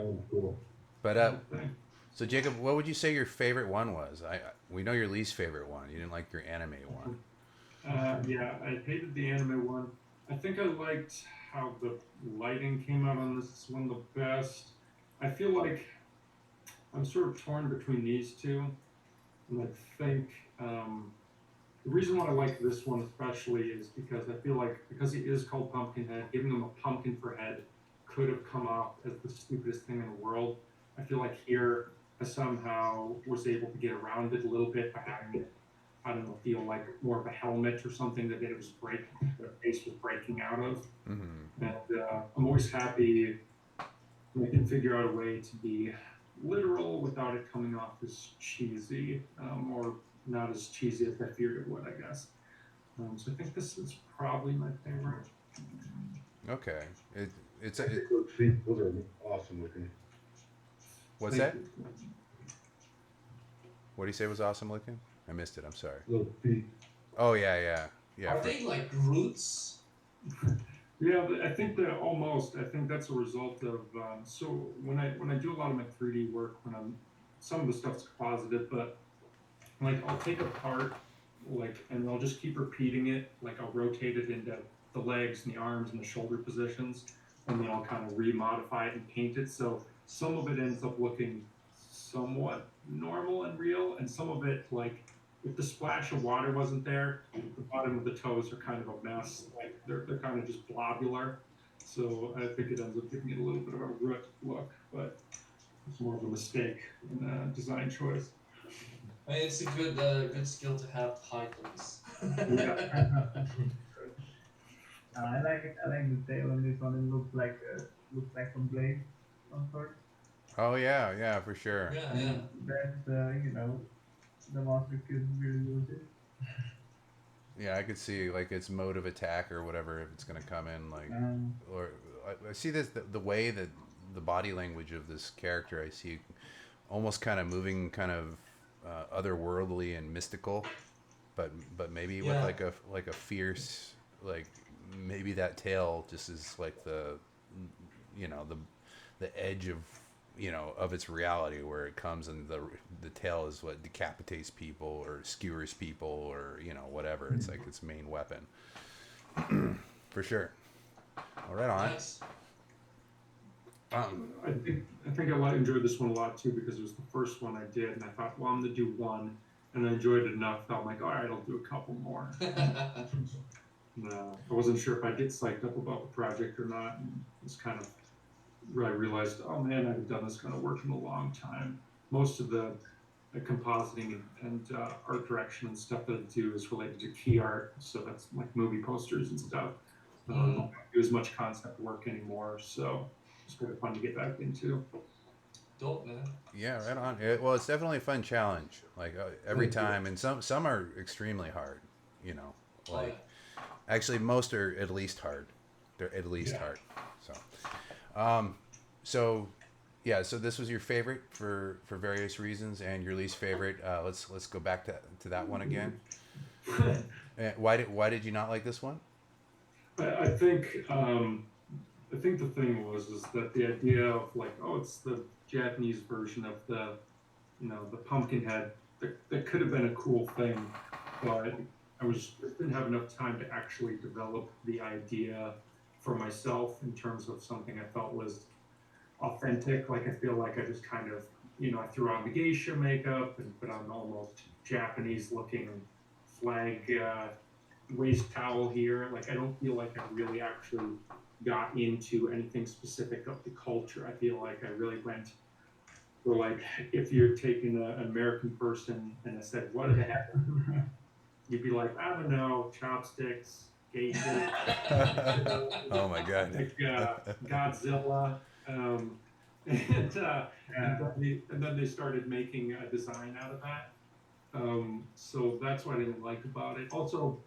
one's cool. But Okay. so Jacob, what would you say your favorite one was? We know your least favorite one. You didn't like your anime one. Yeah, I hated the anime one. I think I liked how the lighting came out on this one the best. I feel like I'm sort of torn between these two, and I think the reason why I like this one especially is because I feel like because he is called Pumpkinhead, giving him a pumpkin for head could have come off as the stupidest thing in the world. I feel like here I somehow was able to get around it a little bit by having it, I don't know, feel like more of a helmet or something that it was the face was breaking out of. Mm-hmm. And I'm always happy when I can figure out a way to be literal without it coming off as cheesy, or not as cheesy as I feared it would, I guess. So I think this is probably my favorite. Okay. It it's I a, it, think those feet, those are awesome looking. what's Thank that? you. What do you say was awesome looking? I missed it. I'm sorry. Little feet. Oh yeah. are they like roots? Yeah, I think that almost. I think that's a result of. So when I do a lot of my 3D work, when I'm some of the stuff's positive, but like I'll take a part, like, and I'll just keep repeating it. Like I'll rotate it into the legs and the arms and the shoulder positions, and then I'll kind of remodify it and paint it. So some of it ends up looking somewhat normal and real, and some of it, like if the splash of water wasn't there, the bottom of the toes are kind of a mess. Like they're kind of just globular. So I think it ends up giving it a little bit of a root look, but it's more of a mistake in design choice. I mean, it's a good skill to have to hide things. Yeah. I like the tail on this one. It looks like a blade, some sort. Oh yeah, for sure. Yeah, I yeah. mean, that's the monster could really use it. Yeah, I could see like its mode of attack or whatever if it's gonna come in like, or I see this the way that the body language of this character. I see almost kind of moving kind of otherworldly and mystical, but maybe with Yeah. like a fierce like maybe that tail just is like you know the the edge of its reality where it comes and the tail is what decapitates people or skewers people or whatever. It's like its main weapon for sure. All right on. Nice. I think I enjoyed this one a lot too because it was the first one I did, and I thought, well, I'm gonna do one, and I enjoyed it enough that I'm like, all right, I'll do a couple more. I wasn't sure if I'd get psyched up about the project or not, and it's kind of where I realized, oh man, I haven't done this kind of work in a long time. Most of the compositing and art direction and stuff that I do is related to key art, so that's like movie posters and stuff. I don't do as much concept work anymore, so it's kind of fun to get back into. Dope, man. Yeah, right on. Well, it's definitely a fun challenge. Like every time, and some are extremely hard. You know, like actually most are at least hard. They're at least hard. So yeah. So this was your favorite for various reasons, and your least favorite. Let's go back to that one again. Why did you not like this one? I think the thing is that the idea of like, oh, it's the Japanese version of the Pumpkinhead, that could have been a cool thing, but I didn't have enough time to actually develop the idea for myself in terms of something I felt was authentic. Like I feel like I just kind of, I threw on the geisha makeup and put on almost Japanese looking flag waist towel here. Like I don't feel like I really actually got into anything specific of the culture. I feel like I really went for like, if you're taking an American person and I said, what do they have? You'd be like, I don't know, chopsticks, geisha. Oh my god. Like Godzilla. And then they started making a design out of that. So that's what I didn't like about it. Also,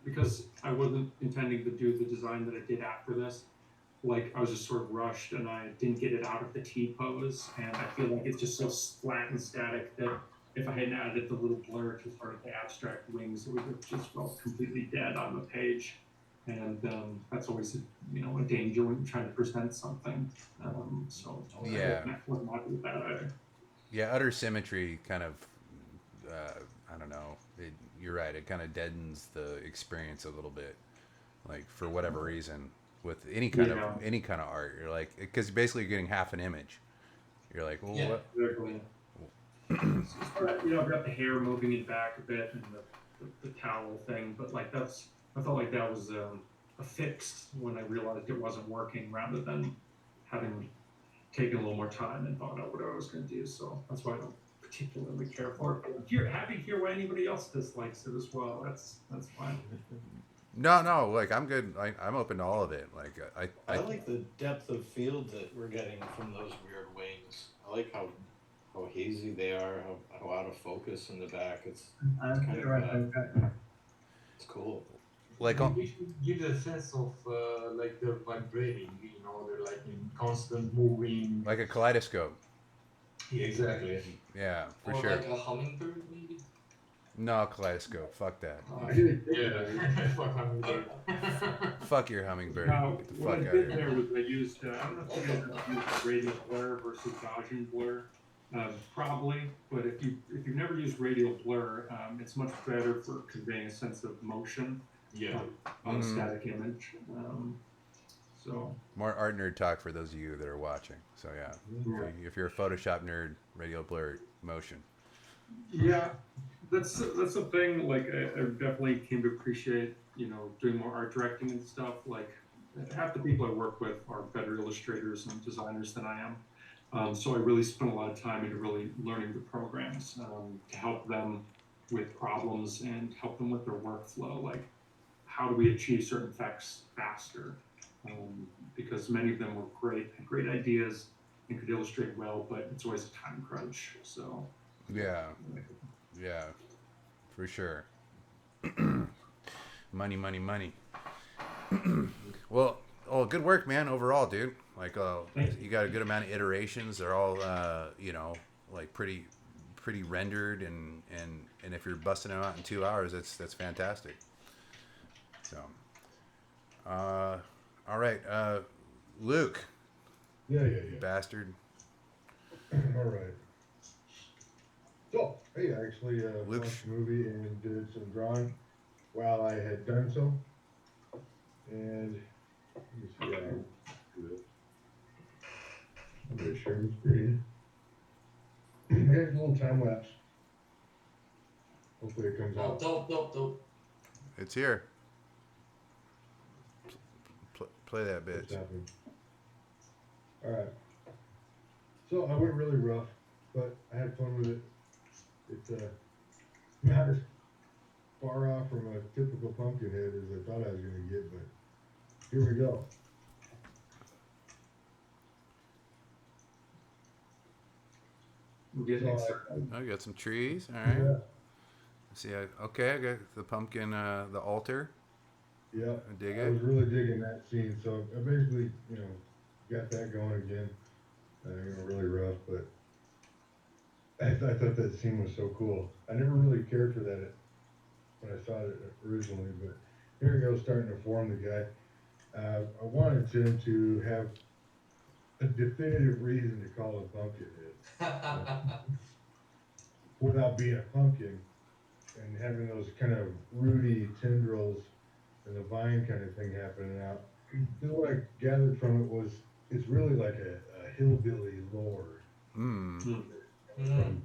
because I wasn't intending to do the design that I did after this, like I was just sort of rushed and I didn't get it out of the T pose. And I feel like it's just so flat and static that if I hadn't added the little blur to sort of the abstract wings, it would have just felt completely dead on the page. And that's always a danger when you're trying to present something. So Yeah. I wasn't happy with that either. Yeah, utter symmetry kind of. I don't know. You're right. It kind of deadens the experience a little bit, like for whatever reason. With any kind of art, you're like, because basically you're getting half an image. You're like, well, what? Exactly. I've got the hair moving it back a bit and the towel thing, but like I felt like that was a fix when I realized it wasn't working, rather than having taken a little more time and thought out what I was going to do. So that's why I don't particularly care for it. But if you're happy to hear why anybody else dislikes it as well, that's fine. No. Like I'm good. I'm open to all of it. Like I like the depth of field that we're getting from those weird wings. I like how hazy they are, how out of focus in the back. It's kind of it's cool. like We should give the sense of like they're vibrating, they're like in constant moving. like a kaleidoscope. Yeah, exactly. Yeah, for Or sure. like a hummingbird, maybe. No kaleidoscope. Fuck that. Yeah, fuck hummingbird. Fuck your hummingbird. Now, Get the what fuck I out did of here. there was I used, I don't know if you guys have used radial blur versus Gaussian blur, probably, but if you've never used radial blur, it's much better for conveying a sense of motion Yeah. on a static image. So More art nerd talk for those of you that are watching. So yeah, if you're a Photoshop nerd, radial blur motion. yeah, that's a thing. Like I definitely came to appreciate, doing more art directing and stuff. Like half the people I work with are better illustrators and designers than I am. So I really spent a lot of time into really learning the programs to help them with problems and help them with their workflow. Like, how do we achieve certain effects faster? Because many of them were had great ideas and could illustrate well, but it's always a time crunch. So Yeah, for sure. Money. Well, good work, man. Overall, dude. Like, you got a good amount of iterations. They're all, like pretty rendered, and if you're busting them out in 2 hours, that's fantastic. So, all right, Luke. Yeah. Bastard. All right. So, hey, I actually Luke. watched the movie and did some drawing while I had done so. And let me see how I do it. I'm gonna share my screen. Here's a little time lapse. Hopefully it comes Oh, out. dope. It's here. Play that What's bitch. happening? All right. So I went really rough, but I had fun with it. It's not as far off from a typical Pumpkinhead as I thought I was gonna get, but here we go. I'm getting So excited. Oh, you got some trees. All right. yeah, See, okay, I got the pumpkin, the altar. yeah. I dig I it. was really digging that scene, so I basically, got that going again. Really rough, but I thought that scene was so cool. I never really cared for that when I saw it originally, but here we go, starting to form the guy. I wanted him to have a definitive reason to call him Pumpkinhead without being a pumpkin and having those kind of rooty tendrils and the vine kind of thing happening out. Because what I gathered from it was it's really like a hillbilly lore Hmm. from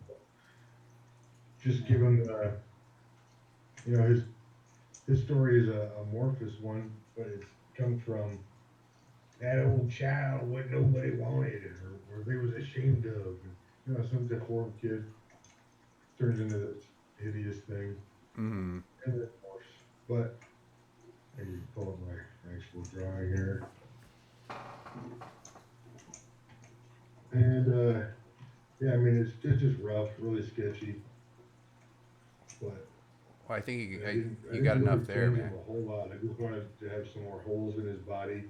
just given his story is a amorphous one, but it comes from that old child what nobody wanted or they was ashamed of. And, some deformed kid turns into this hideous thing. Hmm. And of course, but I can pull up my actual drawing here. And yeah, I mean it's just rough, really sketchy. But Well, I think I you didn't got really enough there, change man. him a whole lot. I just wanted to have some more holes in his body,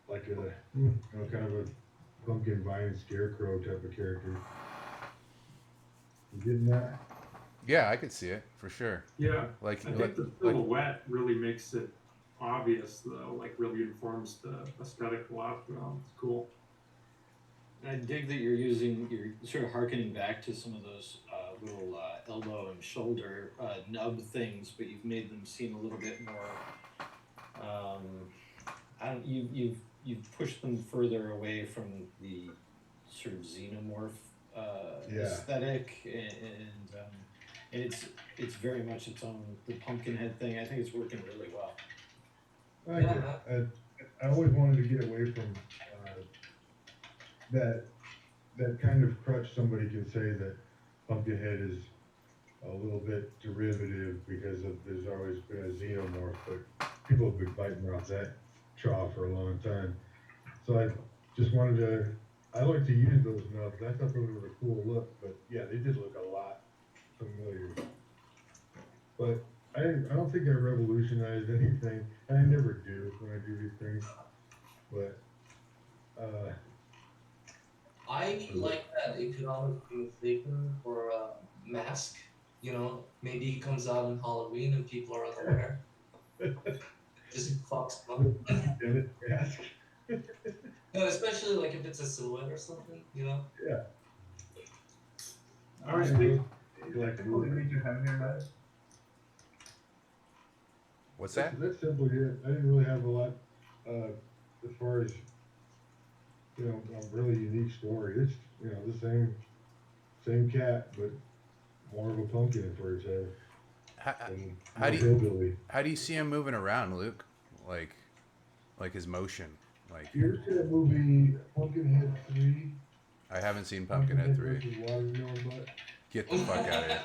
like kind of a pumpkin vine scarecrow type of character. You getting that? Yeah, I could see it for sure. Yeah, Like, I think the like, silhouette really makes it obvious, though. Like, really informs the aesthetic a lot. It's cool. I dig that you're sort of harkening back to some of those little elbow and shoulder nub things, but you've made them seem a little bit more. I don't. You've pushed them further away from the sort of xenomorph Yeah. aesthetic, and it's very much its own the Pumpkinhead thing. I think it's working really well. I like it. I always wanted to get away from that kind of crutch somebody can say that Pumpkinhead is a little bit derivative because there's always been a xenomorph, but people have been fighting around that trough for a long time. So I just wanted to. I like to use those nubs. I thought those were a cool look, but yeah, they did look a lot familiar. But I don't think I revolutionized anything, and I never do when I do these things. But I like that economic inflation for a mask. Maybe he comes out on Halloween and people are unaware. Just fucks them up. Dennis mask. No, especially like if it's a silhouette or something. Yeah. All right, You like like what did you have here, man? what's that? That's simply it. I didn't really have a lot as far as a really unique story. It's the same cat, but more of a pumpkin for its head. And How more do you hillbilly. how do you see him moving around, Luke? Like his motion. Like, You ever see that movie Pumpkinhead 3? I haven't seen Pumpkinhead 3. versus Watermelon Butt? Get the fuck out of here.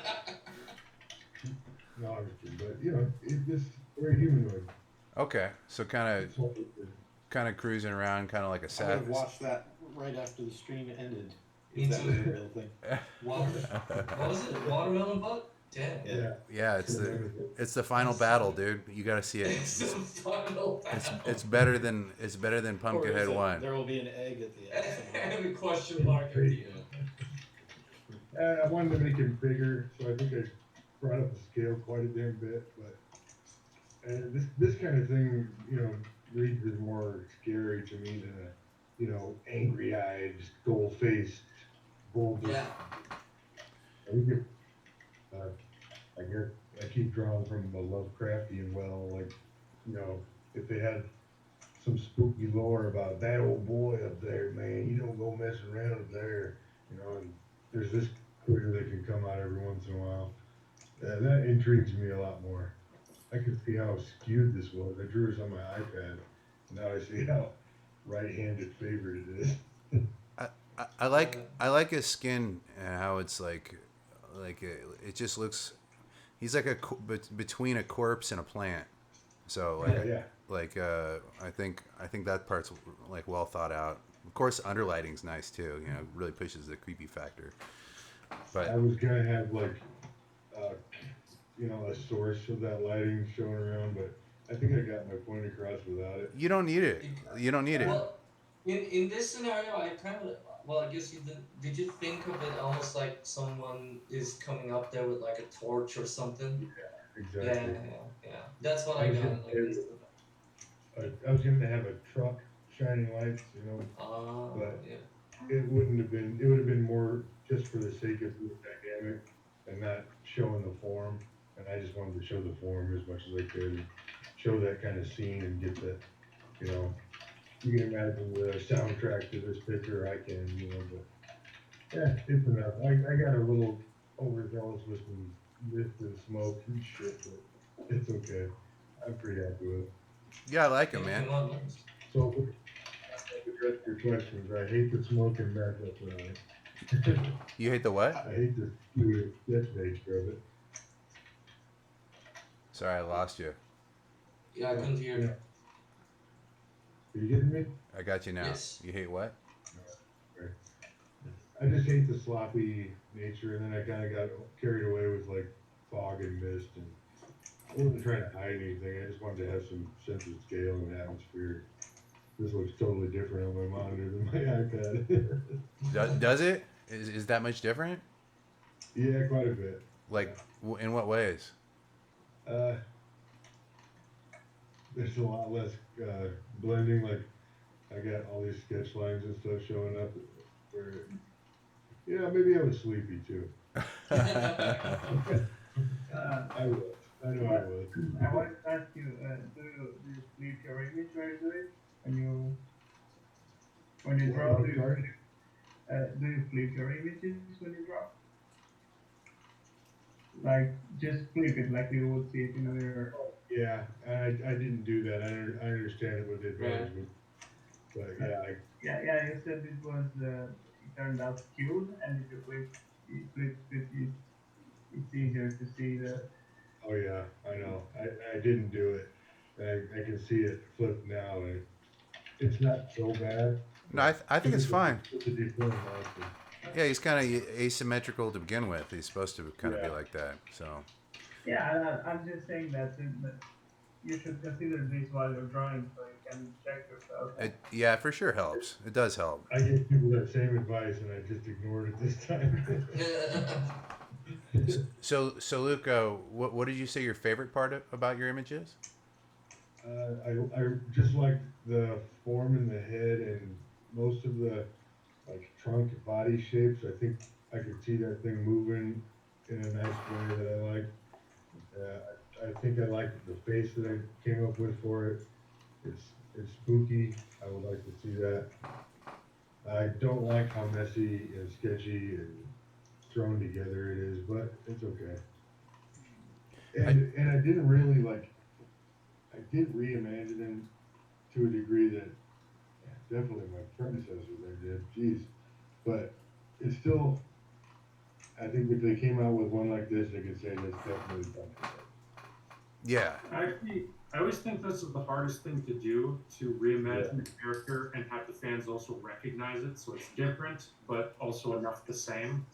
No, I'm just kidding. But it's just very humanoid. Okay, so kind That's what it is. of cruising around, kind of like a I would have savage. watched that right after the stream ended. Me If that was a too. real thing. What was it? Watermelon butt? Damn. Yeah. Yeah, it's the final battle, dude. You got to see it. It's the final battle. It's better than Or Pumpkinhead is it, 1. there will be an egg at the end. somehow. And a question mark at the end. I wanted to make him bigger, so I think I brought up the scale quite a damn bit. But this kind of thing, reads as more scary to me than angry-eyed, gold-faced, bulbous. Yeah. I keep drawing from the Lovecraftian well, like, if they had some spooky lore about that old boy up there, man. You don't go messing around up there, And there's this critter that can come out every once in a while. That intrigues me a lot more. I could see how skewed this was. I drew this on my iPad, and now I see how right-handed favorite it is. I, Uh, I like his skin and how it's like it just looks. He's like between a corpse and a plant. So Yeah, yeah. I think that part's like well thought out. Of course, underlighting's nice too. Really pushes the creepy factor. I But was gonna have like, uh, a source of that lighting showing around, but I think I got my point across without it. you don't need it. it- You don't need it. well, in this scenario, I kind of well, I guess you didn't. Did you think of it almost like someone is coming up there with like a torch or something? Yeah, Exactly. yeah. That's what I I was got. gonna Like this. I was gonna have a truck shining lights, but Yeah. it wouldn't have been. It would have been more just for the sake of the dynamic and not showing the form. And I just wanted to show the form as much as I could, and show that kind of scene and get the, you know, you can imagine the soundtrack to this picture. I can, but yeah, it's enough. I got a little overzealous with some mist and smoke and shit, but it's okay. I'm pretty happy with it. Yeah, I like him, Yeah, man. come on, man. So, to address your questions, I hate the smoke and meth. That's what You hate the what? I hate the stupid death nature of it. Sorry, I lost you. Yeah, I couldn't hear. Yeah. Are you getting me? I got you now. Yes. You hate what? Right. I just hate the sloppy nature, and then I kind of got carried away with like fog and mist, and I wasn't trying to hide anything. I just wanted to have some sense of scale and atmosphere. This looks totally different on my monitor than my iPad. Does it? Is that much different? Yeah, quite a bit. Like, in what ways? Uh, there's a lot less blending. Like, I got all these sketch lines and stuff showing up. Where, maybe I was sleepy too. I was. I know I was. I wanted to ask you, do you flip your image when you do it? When you draw, Well, sorry? do you flip your images when you draw? Like just flip it like you would see it in a mirror. Yeah, I didn't do that. I understand it with the drawings, but Yeah, you said it was it turned out skewed, and if you flip it, it's easier to see the. oh yeah, I know. I didn't do it. I can see it flip now, and it's not so bad. No, I think it's fine. It's a deformed monster. Yeah, he's kind of asymmetrical to begin with. He's supposed to kind of be Yeah. like that. So. Yeah, I'm just saying that you should consider this while you're drawing, so you can check yourself. Yeah, for sure helps. It does help. I give people that same advice, and I just ignored it this time. So Luca, what did you say your favorite part about your image is? I just like the form in the head and most of the like trunk body shapes. I think I could see that thing moving in a nice way that I like. I think I like the face that I came up with for it. It's spooky. I would like to see that. I don't like how messy and sketchy and thrown together it is, but it's okay. And I didn't really like. I did reimagine him to a degree that definitely my predecessors I did. Jeez, but it's still. I think if they came out with one like this, they could say that's definitely Pumpkinhead. Yeah. I always think this is the hardest thing to do, to reimagine the character and have the fans also recognize it, so it's different, but also enough the same.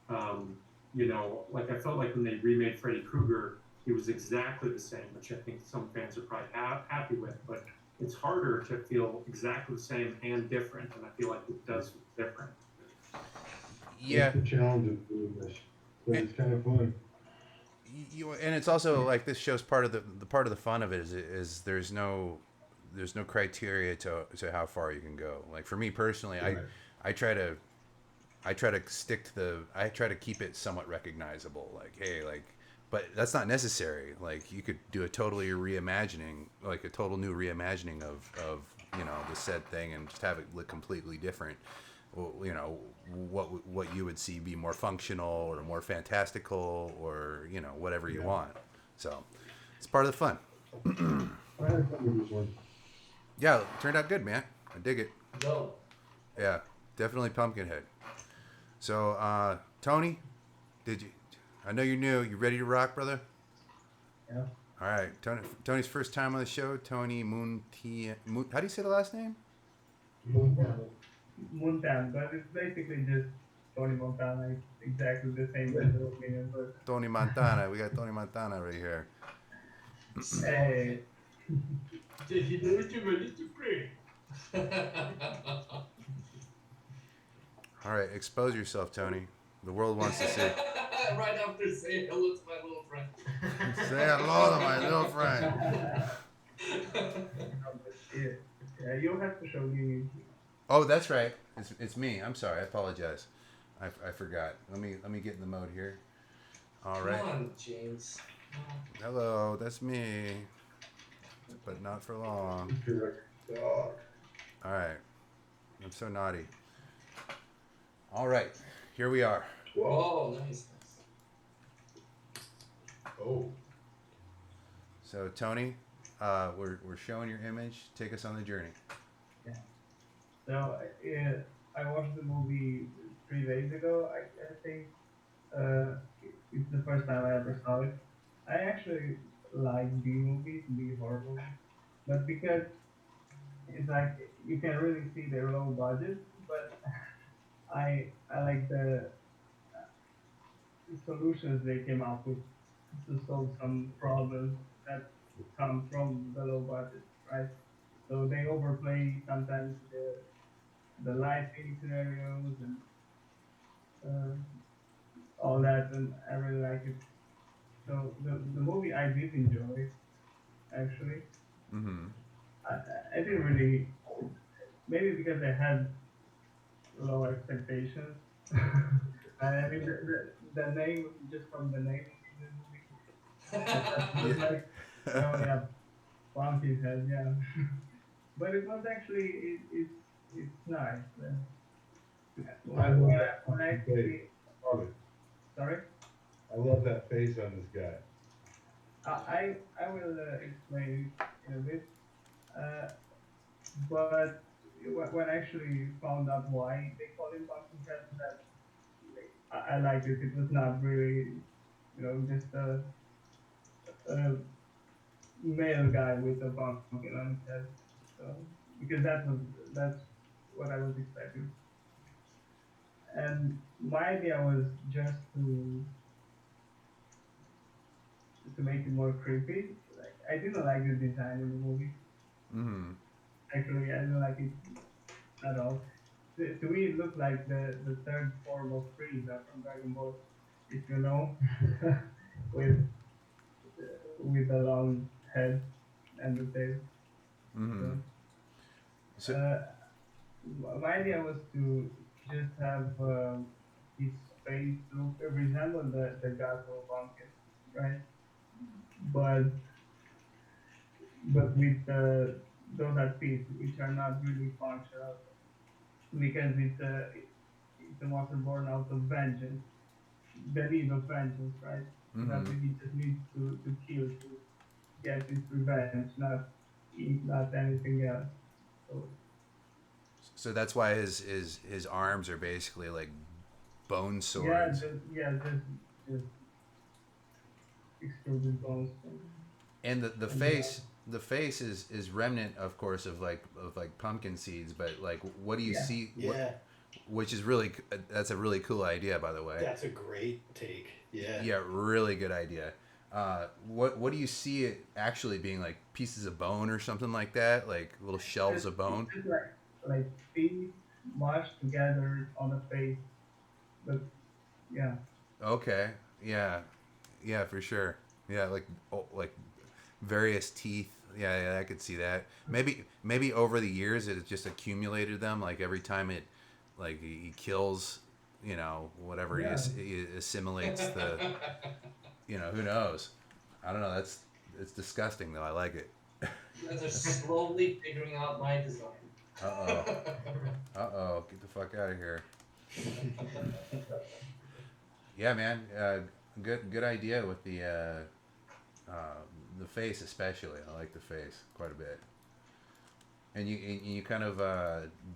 Like I felt like when they remade Freddy Krueger, he was exactly the same, which I think some fans are probably happy with, but it's harder to feel exactly the same and different, and I feel like it does feel different. Yeah. It's the challenge of doing this, but it's kind of fun. And it's also like this show's part of the part of the fun of it is there's no criteria to how far you can go. Like for me personally, Right. I try to stick to I try to keep it somewhat recognizable. Like, hey, like, but that's not necessary. Like you could do a totally reimagining, like a total new reimagining of the said thing and just have it look completely different. Well, what you would see be more functional or more fantastical or whatever you want. So it's part of the fun. I had fun with this one. Yeah, it turned out good, man. I dig it. Dope. Yeah, definitely Pumpkinhead. So, Tony, I know you're new. You ready to rock, brother? Yeah. All right, Tony's first time on the show. Tony how do you say the last name? Montana, but it's basically just Tony Montana. It's exactly the same as the Romanian person. Tony Montana. We got Tony Montana right here. Hey, He did you ready to pray. All right, expose yourself, Tony. The world wants to see. Right after saying hello to my little friend. Say hello to my little friend. yeah, you'll have to show me. Oh, that's right. It's me. I'm sorry. I apologize. I forgot. Let me get in the mode here. All right. Come on, James. Hello, that's me. But not for long. Dog. All right. I'm so naughty. All right. Here we are. Whoa, nice. Oh. So Tony, we're showing your image. Take us on the journey. So I watched the movie 3 days ago. I think it's the first time I ever saw it. I actually like B movies, B horror movies, but because it's like you can really see their low budget, but I like the solutions they came up with to solve some problems that come from the low budget, right? So they overplay sometimes the lighting scenarios and all that, and I really like it. So the movie I did enjoy, actually. Mm-hmm. I didn't really, maybe because I had low expectations. I mean, the name, just from the name of the movie, it's like, oh yeah, Pumpkinhead, yeah. But it was actually, it's nice. I love that When I fucking face. actually, Love it. sorry? I love that face on this guy. I will explain it in a bit. Uh, but when I actually found out why they call him Pumpkinhead, that I liked it. It was not really, just a male guy with a pumpkin on his head. So because that's what I was expecting. And my idea was just to make it more creepy. Like I didn't like the design in the movie. Mm-hmm. Actually, I didn't like it at all. To me, it looked like the third form of Frieza from Dragon Ball, if you know, with with a long head and the tail. Mm-hmm. So, So, my idea was to just have his face look resemble the Gato pumpkin, right? But with those are teeth which are not really functional because it's a monster born out of vengeance, the need of vengeance, right? That mm-hmm. he just needs to kill to get his revenge, not eat, not anything else. So So that's why his arms are basically like bone yeah, swords. just extruded bones. And the face is remnant, of course, of like pumpkin seeds. But like, what do you see? Yeah, Which is really that's a really cool idea, by the way. that's a great take. Yeah. Yeah, really good idea. What do you see it actually being, like pieces of bone or something like that, like little shelves of bone? Just like teeth mashed together on a face, but yeah. Okay, yeah, yeah, for sure. Yeah, like various teeth. Yeah, I could see that. Maybe over the years it has just accumulated them. Like every time like he kills, whatever Yeah. he assimilates who knows? I don't know. It's disgusting though. I like it. They're slowly figuring out my design. Uh oh. Uh oh. Get the fuck out of here. Yeah, man. Good idea with the face especially. I like the face quite a bit. And you kind of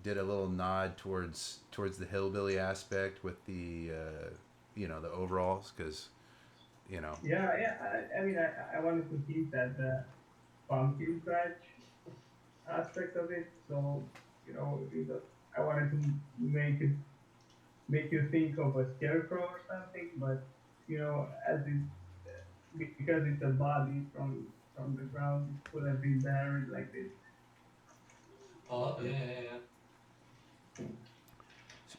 did a little nod towards the hillbilly aspect with the the overalls because you know Yeah, yeah. I mean, I wanted to keep that pumpkin patch aspect of it. So, I wanted to make you think of a scarecrow or something, but as it because it's a body from the ground, it could have been buried like this. Oh, yeah, yeah, yeah.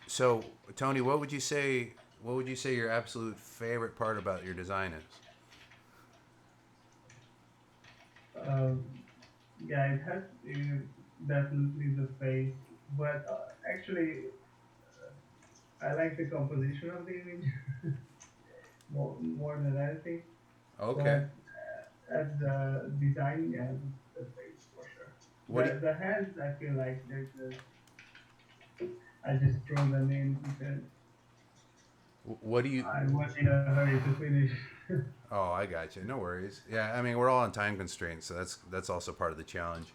So, Tony, what would you say your absolute favorite part about your design is? Um, yeah, it has definitely the face, but actually, I like the composition of the image more than anything. Okay. But as the design, yeah, the face for sure. What do you, The hands, I feel like they're just I just throw them in because what do you I was in a hurry to finish. Oh, I got you. No worries. Yeah, I mean, we're all on time constraints, so that's also part of the challenge.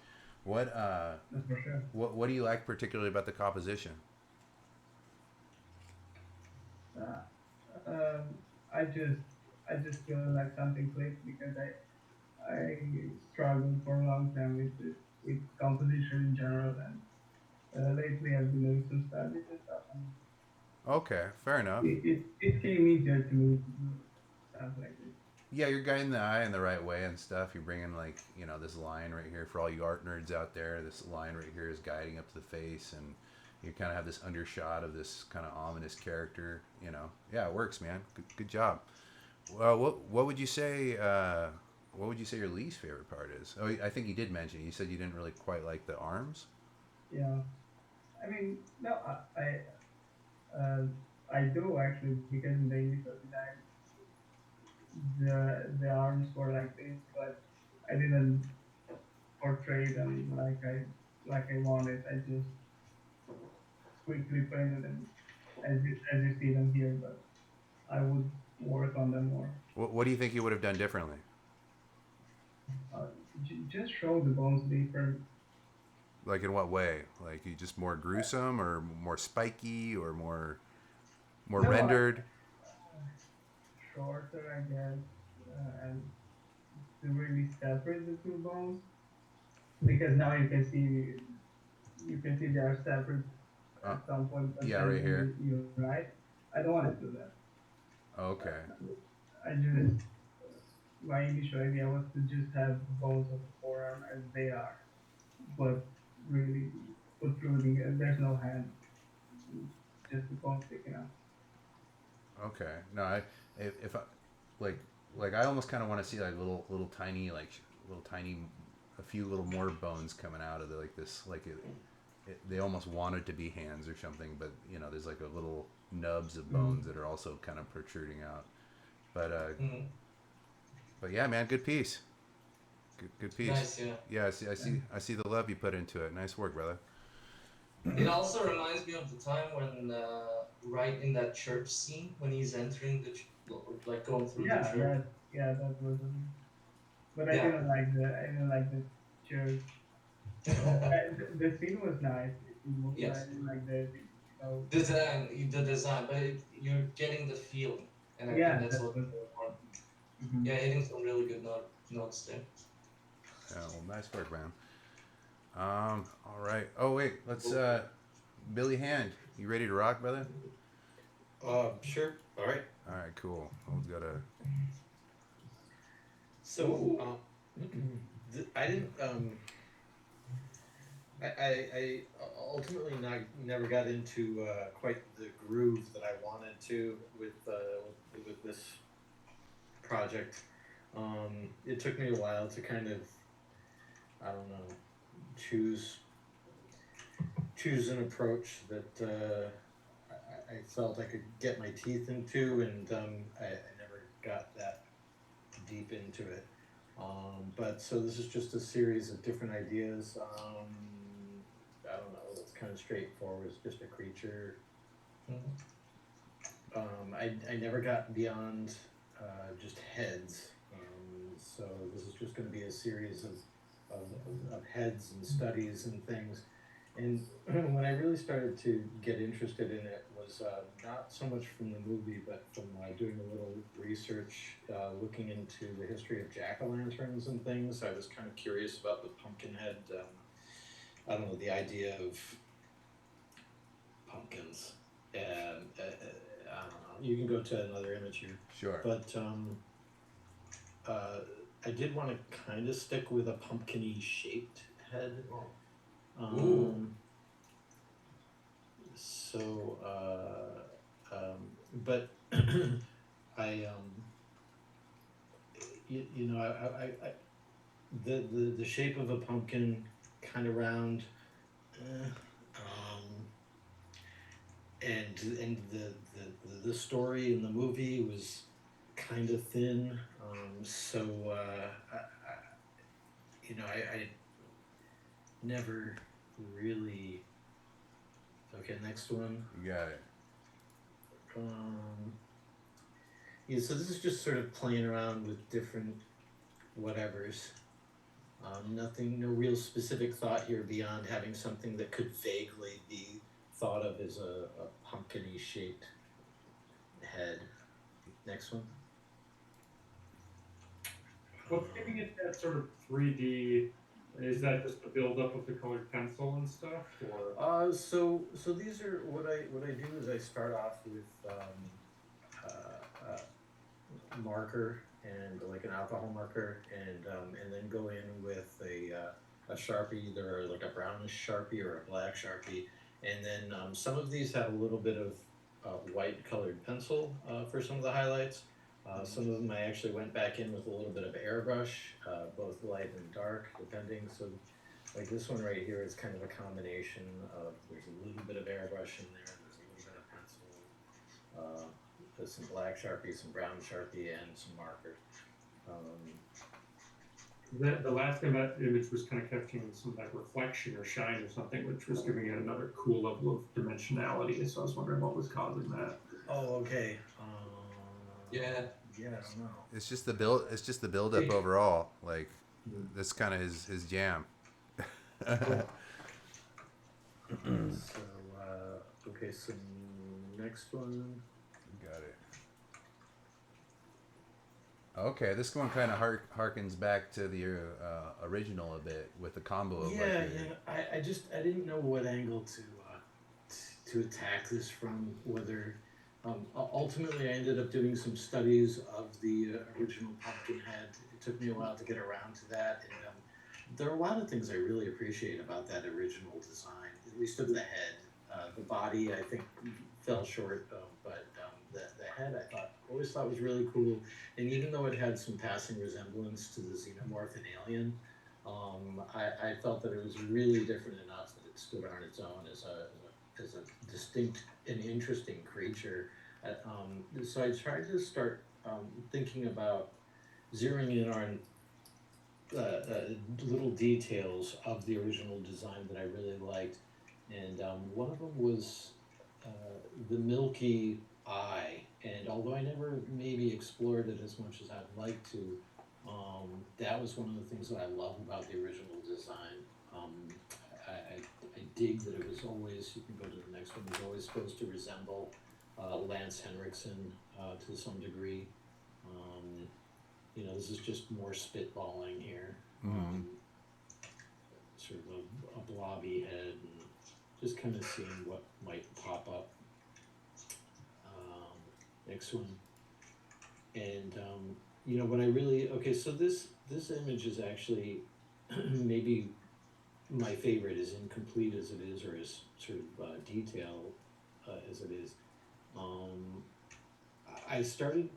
What That's for sure. what do you like particularly about the composition? Uh, I just feel like something clicked because I struggled for a long time with composition in general, and lately I've been doing some studies and stuff, and Okay, fair enough. it came easier to me to do stuff like this. Yeah, you're guiding the eye in the right way and stuff. You're bringing like this line right here for all you art nerds out there. This line right here is guiding up to the face, and you kind of have this undershot of this kind of ominous character. Yeah, it works, man. Good job. Well, what would you say? What would you say your least favorite part is? Oh, I think you did mention. You said you didn't really quite like the arms. Yeah, I mean, no, I do actually because in the initial design the arms were like this, but I didn't portray them like I wanted. I just quickly painted them as you see them here, but I would work on them more. What do you think you would have done differently? Uh, just show the bones different. Like in what way? Like you just more gruesome or more spiky or more No, rendered? shorter, I guess, and to really separate the two bones because now you can see they are separate Uh, at some point, but yeah, then right here. you're right. I don't want to do that. Okay. I just my initial idea was to just have the bones of the forearm as they are, but really protruding. There's no hand, just the bone sticking out. Okay. No, if I like like I almost kind of want to see like little tiny little tiny a few little more bones coming out of like this they almost wanted to be hands or something, but there's like a little nubs of Mm. bones that are also kind of protruding out. But Mm. but yeah, man, good piece. Good piece. Nice, yeah. Yeah, I see the love you put into it. Nice work, brother. It also reminds me of the time when, right in that church scene, when he's entering like going through the church. That was. But Yeah. I didn't like the church. The scene was nice. But I Yes. didn't like the. The design, but you're getting the feeling, and I think Yeah, that's that what's was. important. Mhm. Yeah, hitting some really good notes there. Yeah, well, nice work, man. All right. Oh wait, let's Billy Hand. You ready to rock, brother? Sure. All right. All right, cool. We've got a. So, I didn't. I ultimately never got into quite the groove that I wanted to with this project. It took me a while to kind of, I don't know, choose an approach that I felt I could get my teeth into, and I never got that deep into it. But so this is just a series of different ideas. I don't know. It's kind of straightforward. It's just a creature. I never got beyond just heads. So this is just going to be a series of heads and studies and things. And when I really started to get interested in it was not so much from the movie, but from doing a little research, looking into the history of jack-o'-lanterns and things. I was kind of curious about the Pumpkinhead. I don't know, the idea of pumpkins. And I don't know. You can go to another image here. Sure. But I did want to kind of stick with a pumpkin-y shaped head. So, but I, you know, the shape of a pumpkin, kind of round, and the story in the movie was kind of thin. So, I never really. Okay, next one. You got it. Yeah, so this is just sort of playing around with different whatevers. Nothing, no real specific thought here beyond having something that could vaguely be thought of as a pumpkin-y shaped head. Next one. What's giving it that sort of 3D? Is that just the buildup of the colored pencil and stuff, or? So these are what I do is I start off with marker and like an alcohol marker, and then go in with a Sharpie, either like a brownish Sharpie or a black Sharpie, and then some of these have a little bit of white colored pencil for some of the highlights. Some of them I actually went back in with a little bit of airbrush, both light and dark, depending. So, like this one right here is kind of a combination of, there's a little bit of airbrush in there, there's a little bit of pencil, there's some black Sharpie, some brown Sharpie, and some marker. The last image was kind of catching some like reflection or shine or something, which was giving it another cool level of dimensionality. So I was wondering what was causing that. Oh, okay. Yeah. Yeah, I don't know. It's just the build. It's just the build up overall. Like that's kind of his jam. So, okay, so next one. Got it. Okay, this one kind of harkens back to the original a bit with the combo of Yeah. I didn't know what angle to attack this from. Whether ultimately I ended up doing some studies of the original Pumpkinhead. It took me a while to get around to that, and there are a lot of things I really appreciate about that original design, at least of the head. The body I think fell short, but the head I always thought was really cool. And even though it had some passing resemblance to the xenomorph in Alien, I felt that it was really different enough that it stood on its own as a distinct and interesting creature. So I tried to start thinking about zeroing in on little details of the original design that I really liked. And one of them was the milky eye. And although I never maybe explored it as much as I'd like to, that was one of the things that I love about the original design. I dig that it was always, you can go to the next one, was always supposed to resemble Lance Henriksen to some degree. This is just more spitballing here. Sort of a blobby head, and just kind of seeing what might pop up. Next one. And what I really, so this image is actually maybe my favorite, as incomplete as it is, or as sort of detailed as it is. I started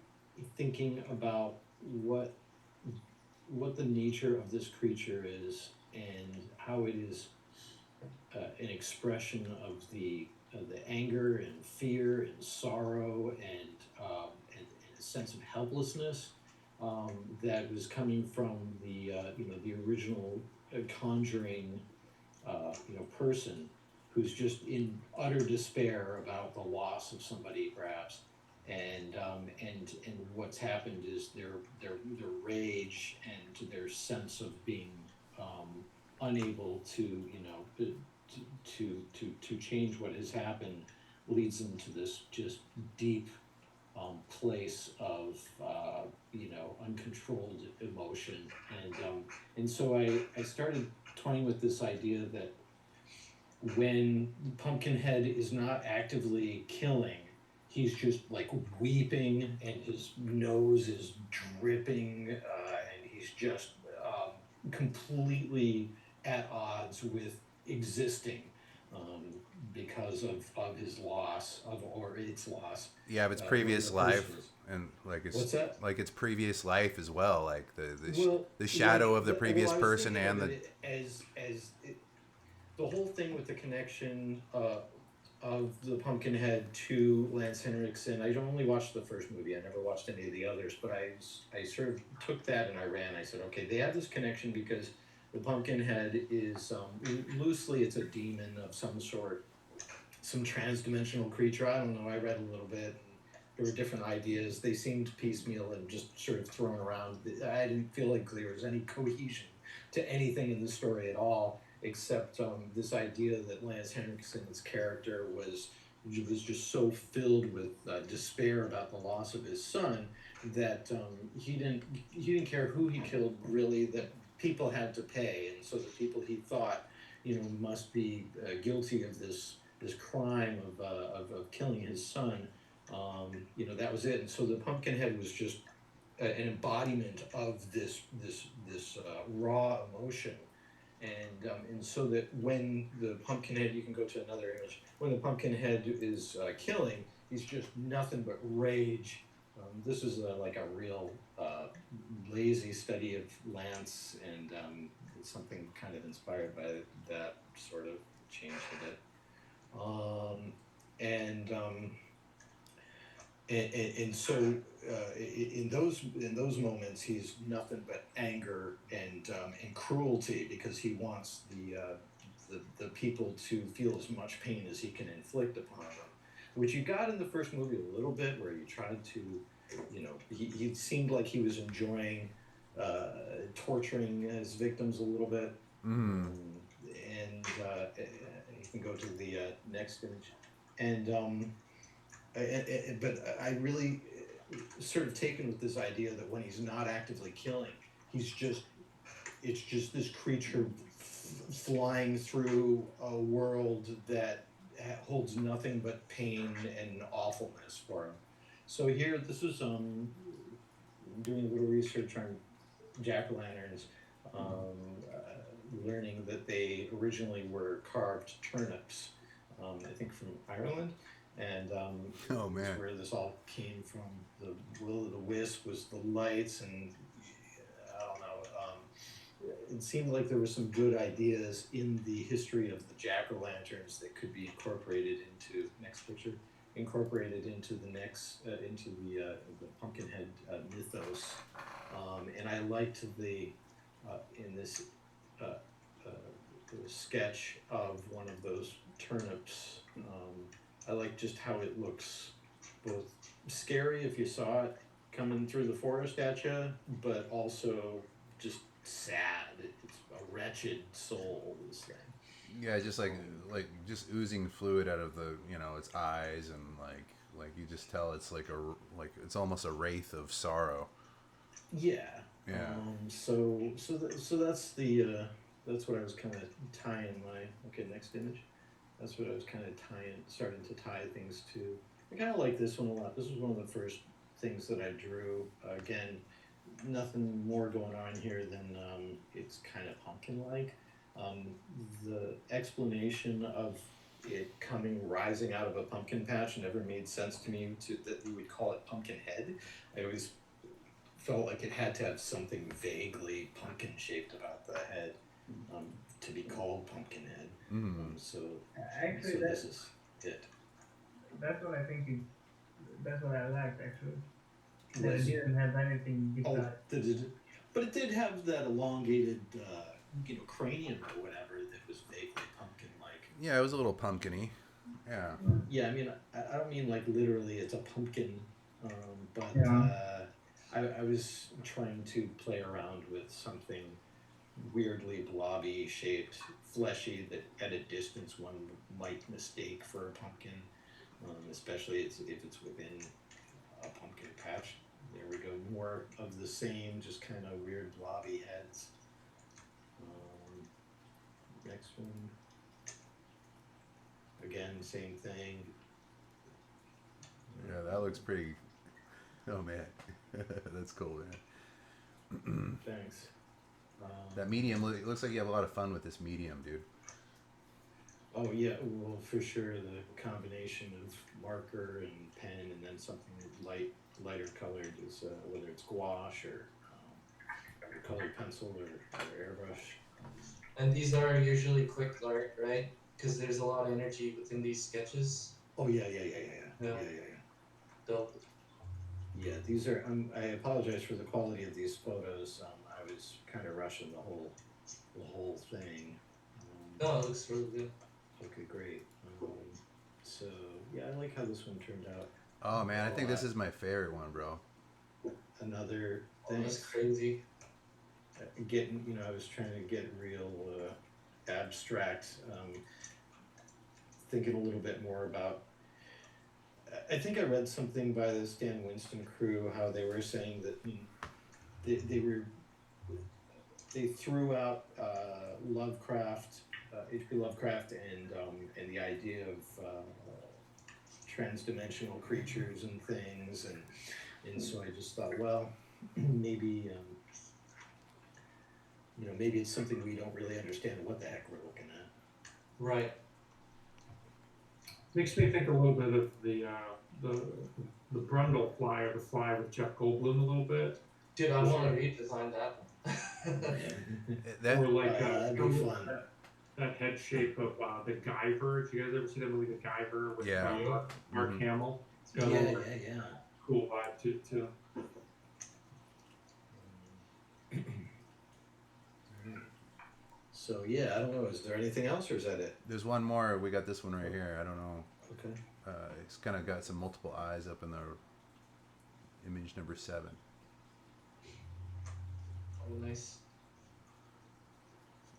thinking about what the nature of this creature is, and how it is an expression of the anger and fear and sorrow and a sense of helplessness. that was coming from the the original Conjuring person who's just in utter despair about the loss of somebody, perhaps, and what's happened is their rage and their sense of being unable to to change what has happened leads them to this just deep place of uncontrolled emotion, and so I started toying with this idea that when Pumpkinhead is not actively killing, he's just like weeping and his nose is dripping, and he's just completely at odds with existing because of his loss or its loss. Yeah, of its previous life, and like it's What's that? like its previous life as well, like Well, the shadow like, of the previous I was person thinking and of the it the whole thing with the connection of the Pumpkinhead to Lance Henriksen. I only watched the first movie. I never watched any of the others, but I sort of took that and I ran. I said, okay, they have this connection because the Pumpkinhead is loosely it's a demon of some sort, some trans-dimensional creature. I don't know. I read a little bit. And there were different ideas. They seemed piecemeal and just sort of thrown around. I didn't feel like there was any cohesion to anything in the story at all, except this idea that Lance Henriksen's character was just so filled with despair about the loss of his son that he didn't care who he killed, really. That people had to pay, and so the people he thought must be guilty of this crime of killing his son. That was it. And so the Pumpkinhead was just an embodiment of this raw emotion, and so that when the Pumpkinhead, you can go to another image. When the Pumpkinhead is killing, he's just nothing but rage. This is like a real lazy study of Lance, and it's something kind of inspired by that sort of change a bit. And so in those moments he's nothing but anger and cruelty, because he wants the people to feel as much pain as he can inflict upon them, which you got in the first movie a little bit, where you tried to he seemed like he was enjoying torturing his victims a little bit. And you can go to the next image, and but I really sort of taken with this idea that when he's not actively killing, it's just this creature flying through a world that holds nothing but pain and awfulness for him. So here, this is doing a little research on jack-o'-lanterns, learning that they originally were carved turnips, I think from Ireland. And oh man, that's where this all came from. The will o' the wisp was the lights, and I don't know. It seemed like there were some good ideas in the history of the jack-o'-lanterns that could be incorporated into next picture, incorporated into the next into the Pumpkinhead mythos. And I liked the in this sketch of one of those turnips. I like just how it looks, both scary if you saw it coming through the forest at you, but also just sad. It's a wretched soul, this thing. Yeah, just like just oozing fluid out of the its eyes, and like you just tell it's like it's almost a wraith of sorrow. Yeah. Yeah. So that's the that's what I was kind of tying my next image. That's what I was kind of starting to tie things to. I kind of like this one a lot. This was one of the first things that I drew. Again, nothing more going on here than it's kind of pumpkin-like. The explanation of it rising out of a pumpkin patch never made sense to me, that we would call it Pumpkinhead. I always felt like it had to have something vaguely pumpkin-shaped about the head to be called Pumpkinhead. So Actually, this is it. That's what I think. That's what I liked, actually. That it didn't have anything besides. But it did have that elongated, cranium or whatever that was vaguely pumpkin-like. Yeah, it was a little pumpkin-y. Yeah. Yeah, I mean, I don't mean like literally it's a pumpkin, but Yeah. I was trying to play around with something weirdly blobby shaped, fleshy that at a distance one might mistake for a pumpkin, especially if it's within a pumpkin patch. There we go. More of the same, just kind of weird blobby heads. Next one. Again, same thing. Yeah, that looks pretty. Oh man, that's cool, man. Thanks. That medium looks like you have a lot of fun with this medium, dude. Oh yeah, well for sure the combination of marker and pen and then something lighter colored is whether it's gouache or colored pencil or airbrush. And these are usually quick art, right? Because there's a lot of energy within these sketches. Oh yeah. Dope. Yeah, these are. I apologize for the quality of these photos. I was kind of rushing the whole thing. No, it looks really good. Okay, great. So yeah, I like how this one turned out. Oh man, I think this is my favorite one, bro. Another Oh, thing. that's crazy. I was trying to get real abstract. Thinking a little bit more about. I think I read something by the Stan Winston crew how they were saying that they threw out Lovecraft, H.P. Lovecraft, and the idea of transdimensional creatures and things, and so I just thought, well, maybe maybe it's something we don't really understand what the heck we're looking at. Right. Makes me think a little bit of the Brundle fly or the fly with Jeff Goldblum a little bit. Dude, I want to redesign that. Or like that'd be fun. That head shape of the Guyver. Did you guys ever see that movie, The Guyver, with Yeah. Mark Hamill? It's got a Yeah. little cool vibe to it too. So yeah, I don't know. Is there anything else, or is that it? There's one more. We got this one right here. I don't know. Okay. It's kind of got some multiple eyes up in the image number 7. Oh, nice.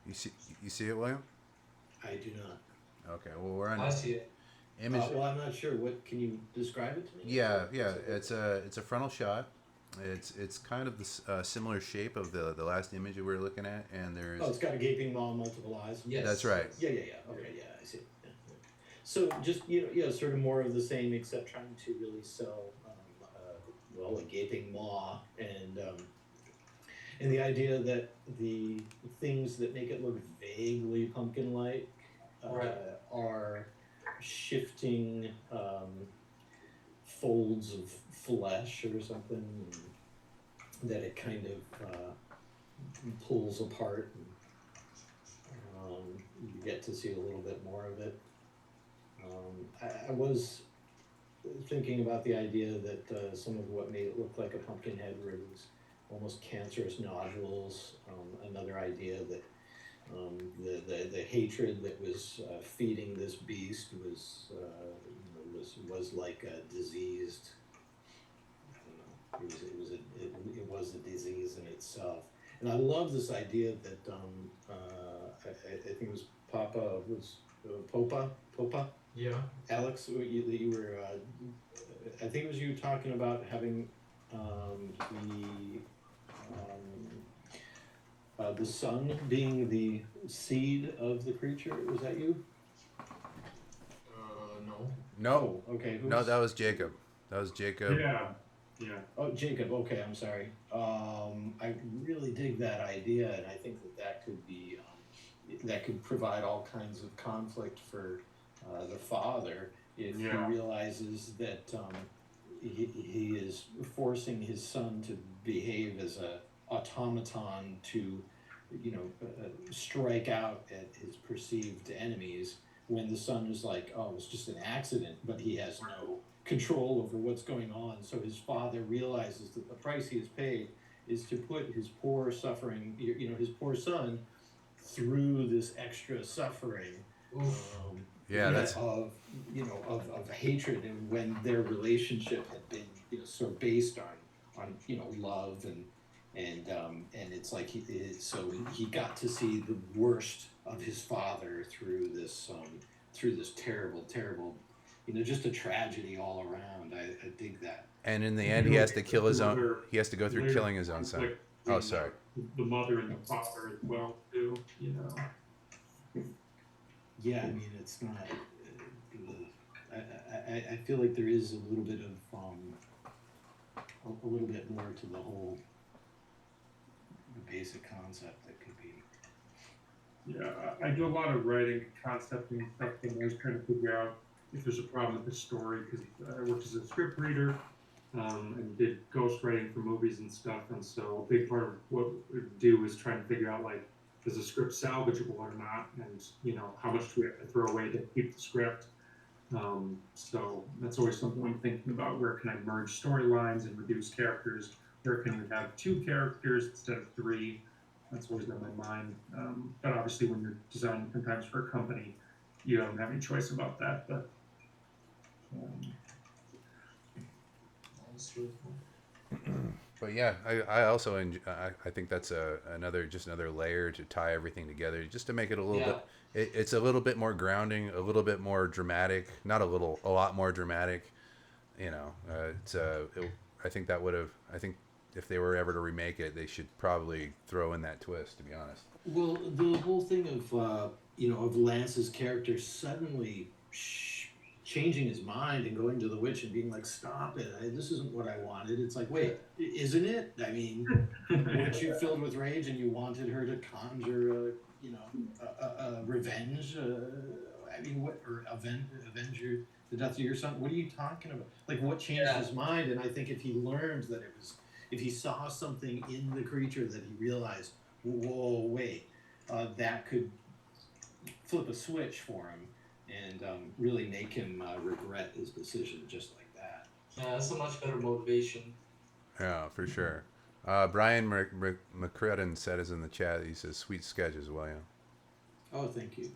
You see it, William? I do not. Okay. Well, we're on I see it. image. Well, I'm not sure. What can you describe it to me? Yeah. It's a frontal shot. It's kind of the similar shape of the last image that we were looking at, and there's. Oh, it's got a gaping maw, multiple eyes. Yes. That's right. Yeah. Okay, yeah, I see. Yeah. So just sort of more of the same, except trying to really sell, a gaping maw, and the idea that the things that make it look vaguely pumpkin-like Right. are shifting folds of flesh or something that it kind of pulls apart. You get to see a little bit more of it. I was thinking about the idea that some of what made it look like a pumpkin head were these almost cancerous nodules. Another idea that the hatred that was feeding this beast was like a diseased. I don't know. It was a disease in itself. And I love this idea that I think it was Popa. Yeah. Alex, you were. I think it was you talking about having the sun being the seed of the creature. Was that you? No. No. Okay. No, that was Jacob. Yeah. Oh, Jacob. Okay, I'm sorry. I really dig that idea, and I think that could be that could provide all kinds of conflict for the father if he realizes that he is forcing his son to behave as a automaton to, strike out at his perceived enemies when the son is like, oh, it's just an accident, but he has no control over what's going on. So his father realizes that the price he has paid is to put his poor suffering, his poor son through this extra suffering. Yeah, that's of hatred, and when their relationship had been so based on love and it's like he got to see the worst of his father through this terrible just a tragedy all around. I dig that. And in the end, he has to kill his own. He has to go through killing his own son. Oh, sorry. The mother and the father as well too. Yeah, I mean, it's not. I feel like there is a little bit of a little bit more to the whole basic concept that could be. Yeah, I do a lot of writing, concepting and stuff, and I was trying to figure out if there's a problem with the story, because I worked as a script reader and did ghostwriting for movies and stuff, and so a big part of what we do is trying to figure out, like, is the script salvageable or not, and how much do we have to throw away to keep the script. So that's always something I'm thinking about. Where can I merge storylines and reduce characters? Where can we have 2 characters instead of 3? That's always been my mind. But obviously, when you're designing sometimes for a company, you don't have any choice about that. But But yeah, I also I think that's another layer to tie everything together, just to make it a little bit. It's a little bit more grounding, a little bit more dramatic. Not a little, a lot more dramatic. I think that would have. I think if they were ever to remake it, they should probably throw in that twist. To be honest. Well, the whole thing of Lance's character suddenly changing his mind and going to the witch and being like, "Stop it! This isn't what I wanted." It's like, wait, isn't it? I mean, weren't you filled with rage and you wanted her to conjure, revenge? I mean, avenge the death of your son? What are you talking about? Like, what changed his mind? And I think if he learned that if he saw something in the creature that he realized, whoa, wait, that could flip a switch for him and really make him regret his decision just like that. Yeah, that's a much better motivation. Yeah, for sure. Brian McCrudden said is in the chat. He says, "Sweet sketches, William." Oh, thank you.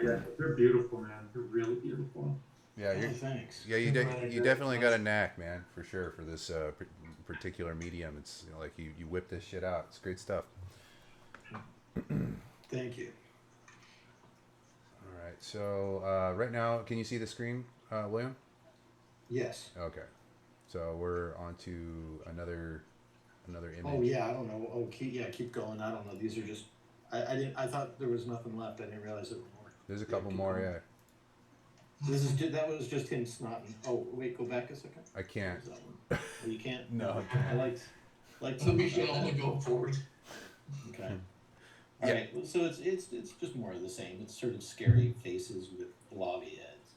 Yeah, they're beautiful, man. They're really beautiful. Yeah, thanks. Yeah, you definitely got a knack, man, for sure, for this particular medium. It's like you whip this shit out. It's great stuff. Thank you. All right, so right now, can you see the screen, William? Yes. Okay, so we're on to another image. Oh yeah, I don't know. Oh, keep going. I don't know. These are just. I thought there was nothing left. I didn't realize there were more. There's a couple more, going. yeah. That was just him snotting. Oh wait, go back a second. I can't. Oh, you can't. No. I liked. So we can only go forward. Okay. All right. So it's just more of the same. It's sort of scary faces with blobby heads.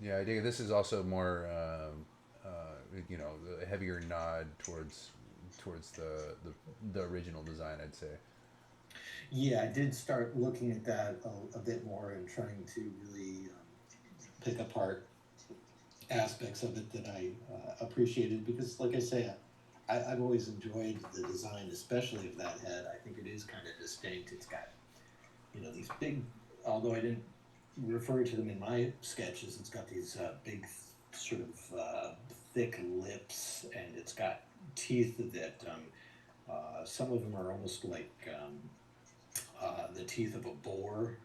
Yeah, I dig. This is also more, a heavier nod towards the original design, I'd say. Yeah, I did start looking at that a bit more and trying to really pick apart aspects of it that I appreciated because, like I say, I've always enjoyed the design, especially of that head. I think it is kind of distinct. It's got, these big, although I didn't refer to them in my sketches, it's got these big sort of thick lips, and it's got teeth that some of them are almost like the teeth of a boar,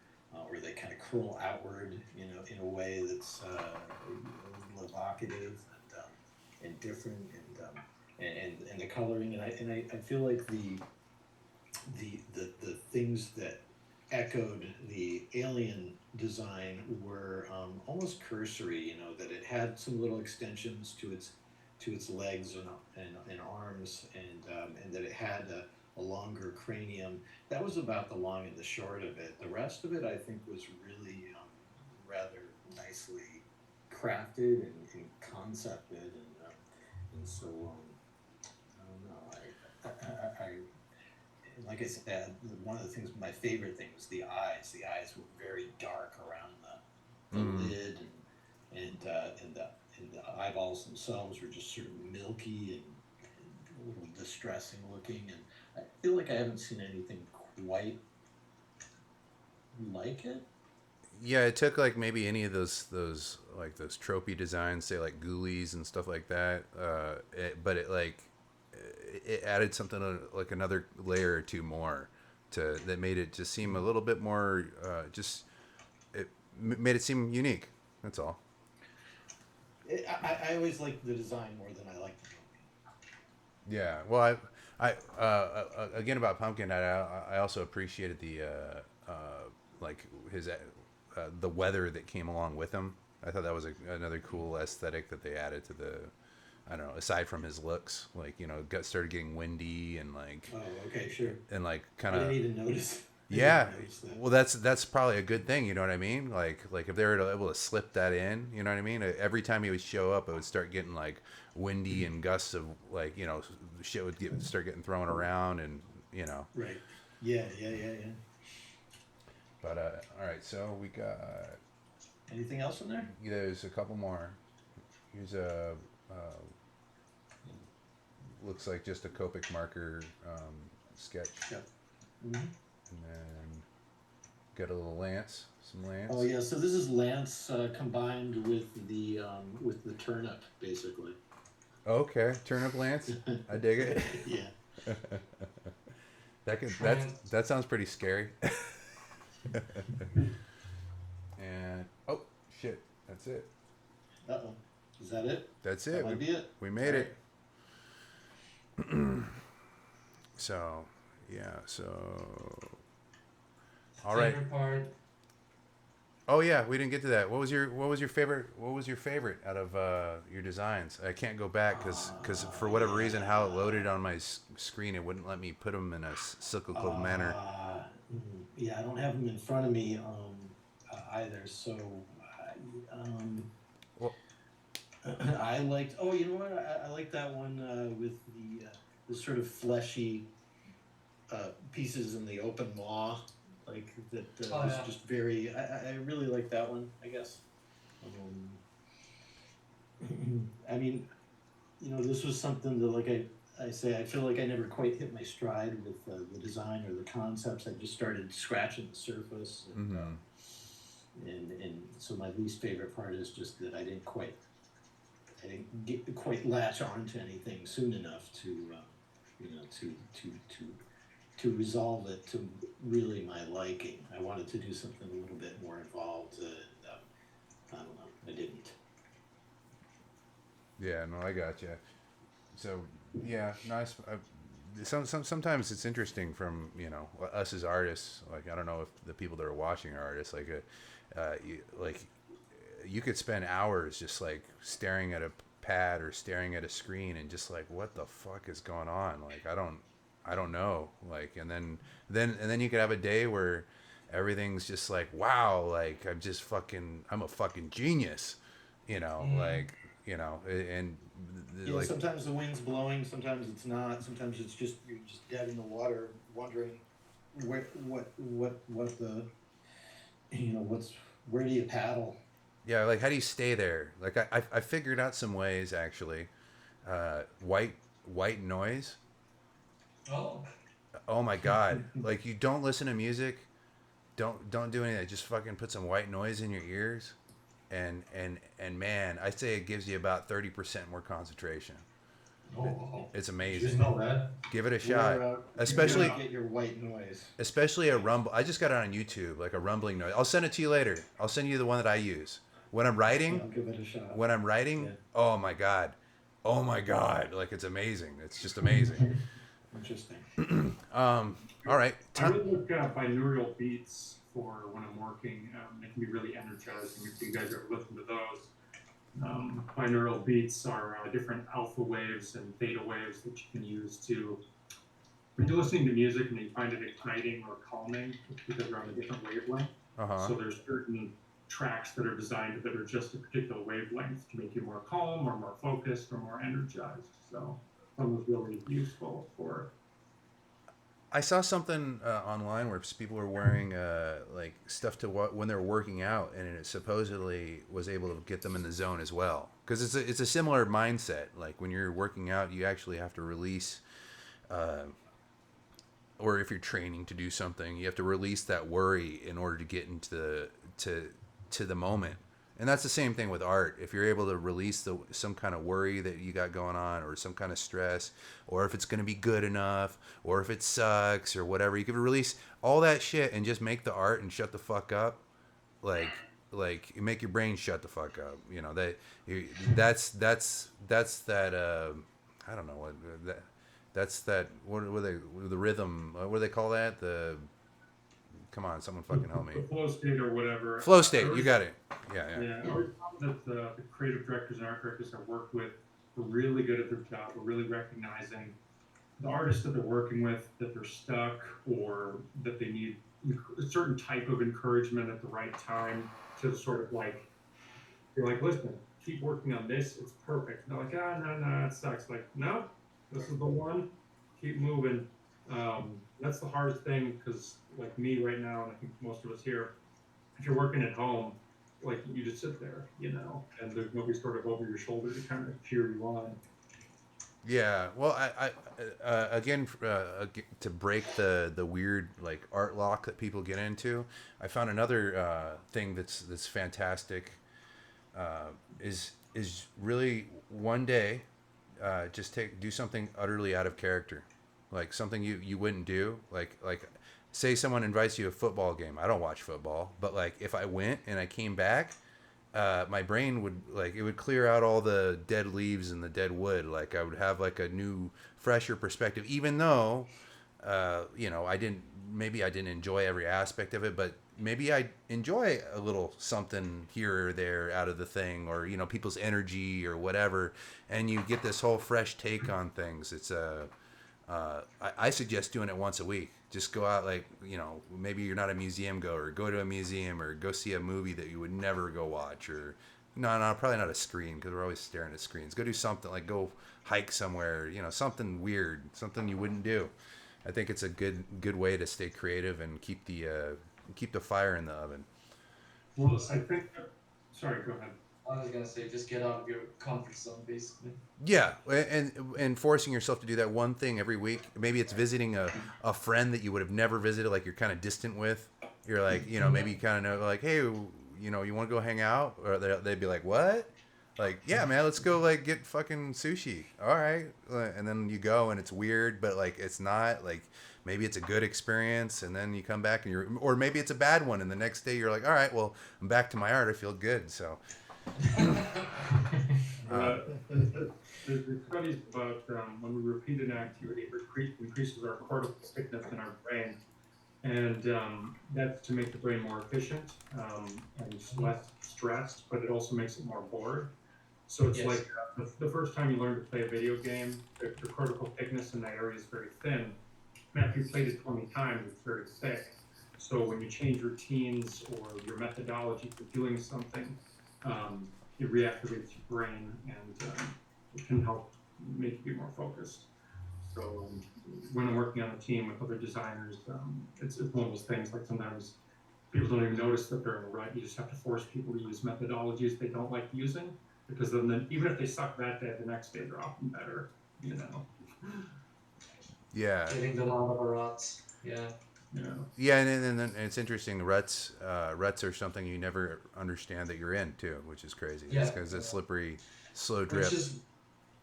where they kind of curl outward, in a way that's evocative and different, and the coloring, and I feel like the things that echoed the Alien design were almost cursory, that it had some little extensions to its legs and arms, and that it had a longer cranium. That was about the long and the short of it. The rest of it, I think, was really rather nicely crafted and concepted, and so I don't know. I like I said, one of the things, my favorite thing was the eyes. The eyes were very dark around the lid, and the eyeballs themselves were just sort of milky and a little distressing looking. And I feel like I haven't seen anything quite like it. Yeah, it took like maybe any of those like those tropey designs, say like ghoulies and stuff like that. But it like it added something like another layer or two more to that made it just seem a little bit more just it made it seem unique. That's all. I always like the design more than I like the Yeah. Well, again about Pumpkinhead, I also appreciated the like his the weather that came along with him. I thought that was another cool aesthetic that they added to the. I don't know. Aside from his looks, like started getting windy and like. movie. Oh, okay, sure. And like kind I of. didn't even notice. Yeah. Well, that's probably a good thing. You know what I mean? Like if they were able to slip that in, you know what I mean? Every time he would show up, it would start getting like windy and gusts of like shit would start getting thrown around and Right. Yeah. But all right, so we got Anything else in there? there's a couple more. Here's a looks like just a Copic marker sketch. Yep. Mm-hmm. And then got a little lance, some lance. Oh yeah, so this is Lance combined with the turnip, basically. Okay, turnip lance. I dig it. Yeah. That sounds pretty scary. And oh shit, that's it. Uh-oh. Is that it? That's it. That might be it. We made it. So yeah, so all right. Favorite part. Oh yeah, we didn't get to that. What was your favorite out of your designs? I can't go back because for whatever reason how it loaded on my screen, it wouldn't let me put them in a cyclical manner. Yeah, I don't have them in front of me either. So Well, I liked. Oh, you know what? I like that one with the sort of fleshy pieces in the open maw. Like that was Yeah. just very. I really like that one. I guess. I mean, this was something that, like I say, I feel like I never quite hit my stride with the design or the concepts. I just started scratching the surface, and so my least favorite part is just that I didn't quite latch on to anything soon enough to resolve it to really my liking. I wanted to do something a little bit more involved. I don't know. I didn't. yeah, no, I got you. So yeah, nice. Sometimes it's interesting from us as artists. Like I don't know if the people that are watching are artists. You could spend hours just like staring at a pad or staring at a screen and just like what the fuck is going on? Like I don't know. Like and then you could have a day where everything's just like wow, like I'm a fucking genius, like and like sometimes the wind's blowing, sometimes it's not, sometimes it's just you're just dead in the water wondering where where do you paddle? yeah, like how do you stay there? Like I figured out some ways actually. White noise. Oh. Oh my god! Like you don't listen to music, don't do anything. Just fucking put some white noise in your ears, and man, I say it gives you about 30% more concentration. Oh. It's Didn't amazing. know that. Give it a shot. Where, Especially you're gonna get your white noise. especially a rumble. I just got it on YouTube, like a rumbling noise. I'll send it to you later. I'll send you the one that I use when I'm writing. I'll give it a shot. When I'm writing, Yeah. oh my god, like it's amazing. It's just amazing. Interesting. All right. I really look binaural beats for when I'm working. It can be really energizing if you guys ever listen to those. Binaural beats are different alpha waves and theta waves that you can use to, when you're listening to music and you find it igniting or calming, it's because they're on a different wavelength. So there's certain tracks that are designed that are just a particular wavelength to make you more calm or more focused or more energized. So one was really useful for I saw something online where people were wearing like stuff to when they're working out, and it supposedly was able to get them in the zone as well. Because it's a similar mindset. Like when you're working out, you actually have to release, or if you're training to do something, you have to release that worry in order to get into to the moment. And that's the same thing with art. If you're able to release some kind of worry that you got going on, or some kind of stress, or if it's going to be good enough, or if it sucks, or whatever, you can release all that shit and just make the art and shut the fuck up. Like, like you make your brain shut the fuck up. You know that that's that. I don't know what that. That's that. What were they? The rhythm. What do they call that? The Come on, someone fucking help me. The flow state or whatever. Flow state. You got it. Yeah, yeah. Yeah, I always found that the creative directors and art directors I worked with were really good at their job, were really recognizing the artists that they're working with, that they're stuck or that they need a certain type of encouragement at the right time to sort of like, you're like, listen, keep working on this, it's perfect. And they're like, no, it sucks. Like, no, this is the one, keep moving. That's the hardest thing because, like me right now, and I think most of us here, if you're working at home, like you just sit there, and there's nobody sort of over your shoulder to kind of cheer you on. Yeah. Well, again, to break the weird like art lock that people get into, I found another thing that's fantastic. Is really one day, just do something utterly out of character, like something you wouldn't do. Like, say someone invites you to a football game. I don't watch football, but like if I went and I came back, my brain would it would clear out all the dead leaves and the dead wood. Like I would have like a new, fresher perspective, even though, maybe I didn't enjoy every aspect of it, but maybe I enjoy a little something here or there out of the thing, or people's energy or whatever, and you get this whole fresh take on things. It's I suggest doing it once a week. Just go out, maybe you're not a museum goer. Go to a museum or go see a movie that you would never go watch. Or, no, probably not a screen because we're always staring at screens. Go do something, like go hike somewhere, something weird, something you wouldn't do. I think it's a good way to stay creative and keep the fire in the oven. Well, I think, sorry, go ahead. I was gonna say, just get out of your comfort zone, basically. Yeah, and forcing yourself to do that one thing every week. Maybe it's visiting a friend that you would have never visited, like you're kind of distant with. You're like, maybe you kind of know, like, hey, you want to go hang out? Or they'd be like, what? Like, yeah, man, let's go, like, get fucking sushi. All right. And then you go, and it's weird, but, like, it's not. Like, maybe it's a good experience, and then you come back, and or maybe it's a bad one, and the next day you're like, all right, well, I'm back to my art. I feel good, so... There's studies about when we repeat an activity, it increases our cortical thickness in our brain, and that's to make the brain more efficient and less stressed, but it also makes it more bored. So it's like the first time you learn to play a video game, the cortical thickness in that area is very thin. And after you've played it 20 times, it's very thick. So when you change routines or your methodology for doing something, it reactivates your brain and it can help make you be more focused. So when I'm working on a team with other designers, it's one of those things, like sometimes people don't even notice that they're in the right. You just have to force people to use methodologies they don't like using, because then even if they suck that day, the next day they're often better, Yeah. Getting them out of our ruts. Yeah. Yeah, and it's interesting. Ruts are something you never understand that you're in too, which is crazy. Yeah. Because it's slippery, slow drip.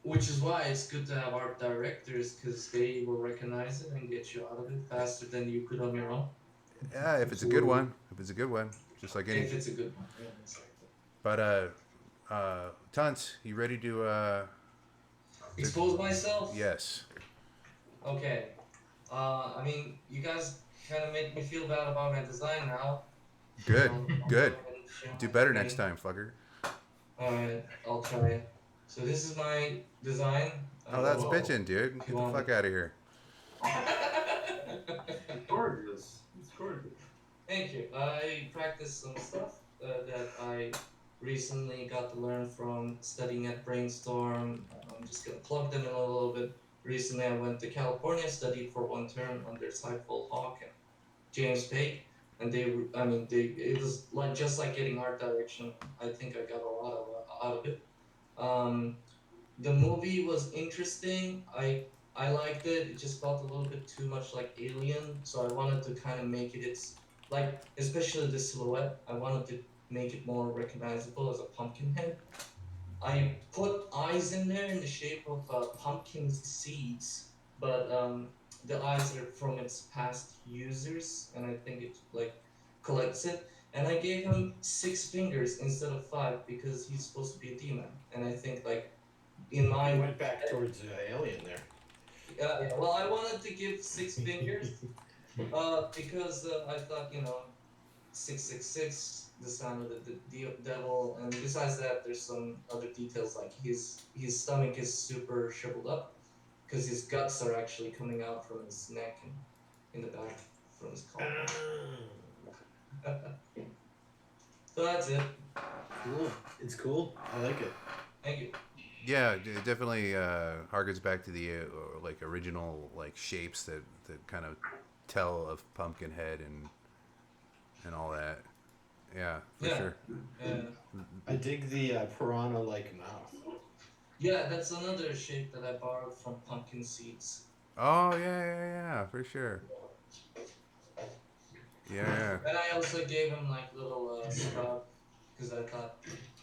Which is why it's good to have art directors, because they will recognize it and get you out of it faster than you could on your own. Yeah, if it's a good one. Just like any. If it's a good one, yeah, exactly. But Tunce, you ready to expose myself? Yes. Okay. I mean, you guys kind of make me feel bad about my design now. Good. Do better next time, fucker. Alright, I'll try it. So this is my design. Oh, that's bitchin', dude. Get the fuck out of here. It's gorgeous. Thank you. I practiced some stuff that I recently got to learn from studying at Brainstorm. I'm just gonna plug them in a little bit. recently I went to California, studied for 1 term under Typhoon Hawk and James Page, and it was like just like getting art direction. I think I got a lot out of it. Um, the movie was interesting. I liked it. It just felt a little bit too much like Alien, so I wanted to kind of make it its like especially the silhouette. I wanted to make it more recognizable as a pumpkin head. I put eyes in there in the shape of pumpkin seeds, but the eyes are from its past users, and I think it like collects it. And I gave him 6 fingers instead of 5 because he's supposed to be a demon. And I think like in You my went back towards Alien there. yeah, well, I wanted to give 6 fingers because I thought, 666, the sign of the devil, and besides that, there's some other details like his stomach is super shriveled up because his guts are actually coming out from his neck and in the back from his collar. So that's it. Cool. It's cool. I like it. Thank you. Yeah, it definitely harkens back to the like original like shapes that kind of tell of Pumpkinhead and all that. Yeah, for Yeah. sure. I dig the piranha-like mouth. Yeah, that's another shape that I borrowed from pumpkin seeds. Oh yeah, for sure. Yeah, And I also gave him like little sprout because I thought,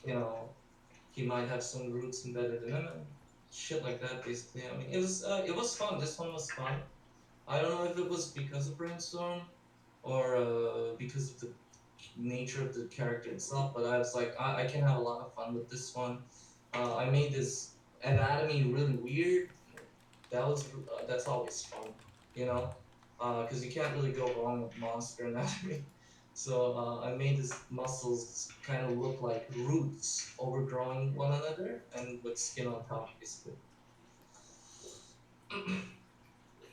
you know, he might have some roots embedded in him and shit like that. Basically, I mean, it was fun. This one was fun. I don't know if it was because of Brainstorm or because of the nature of the character itself, but I was like, I can have a lot of fun with this one. I made this anatomy really weird. That's always fun, you know, because you can't really go wrong with monster anatomy. So I made these muscles kind of look like roots overgrowing one another and with skin on top, basically.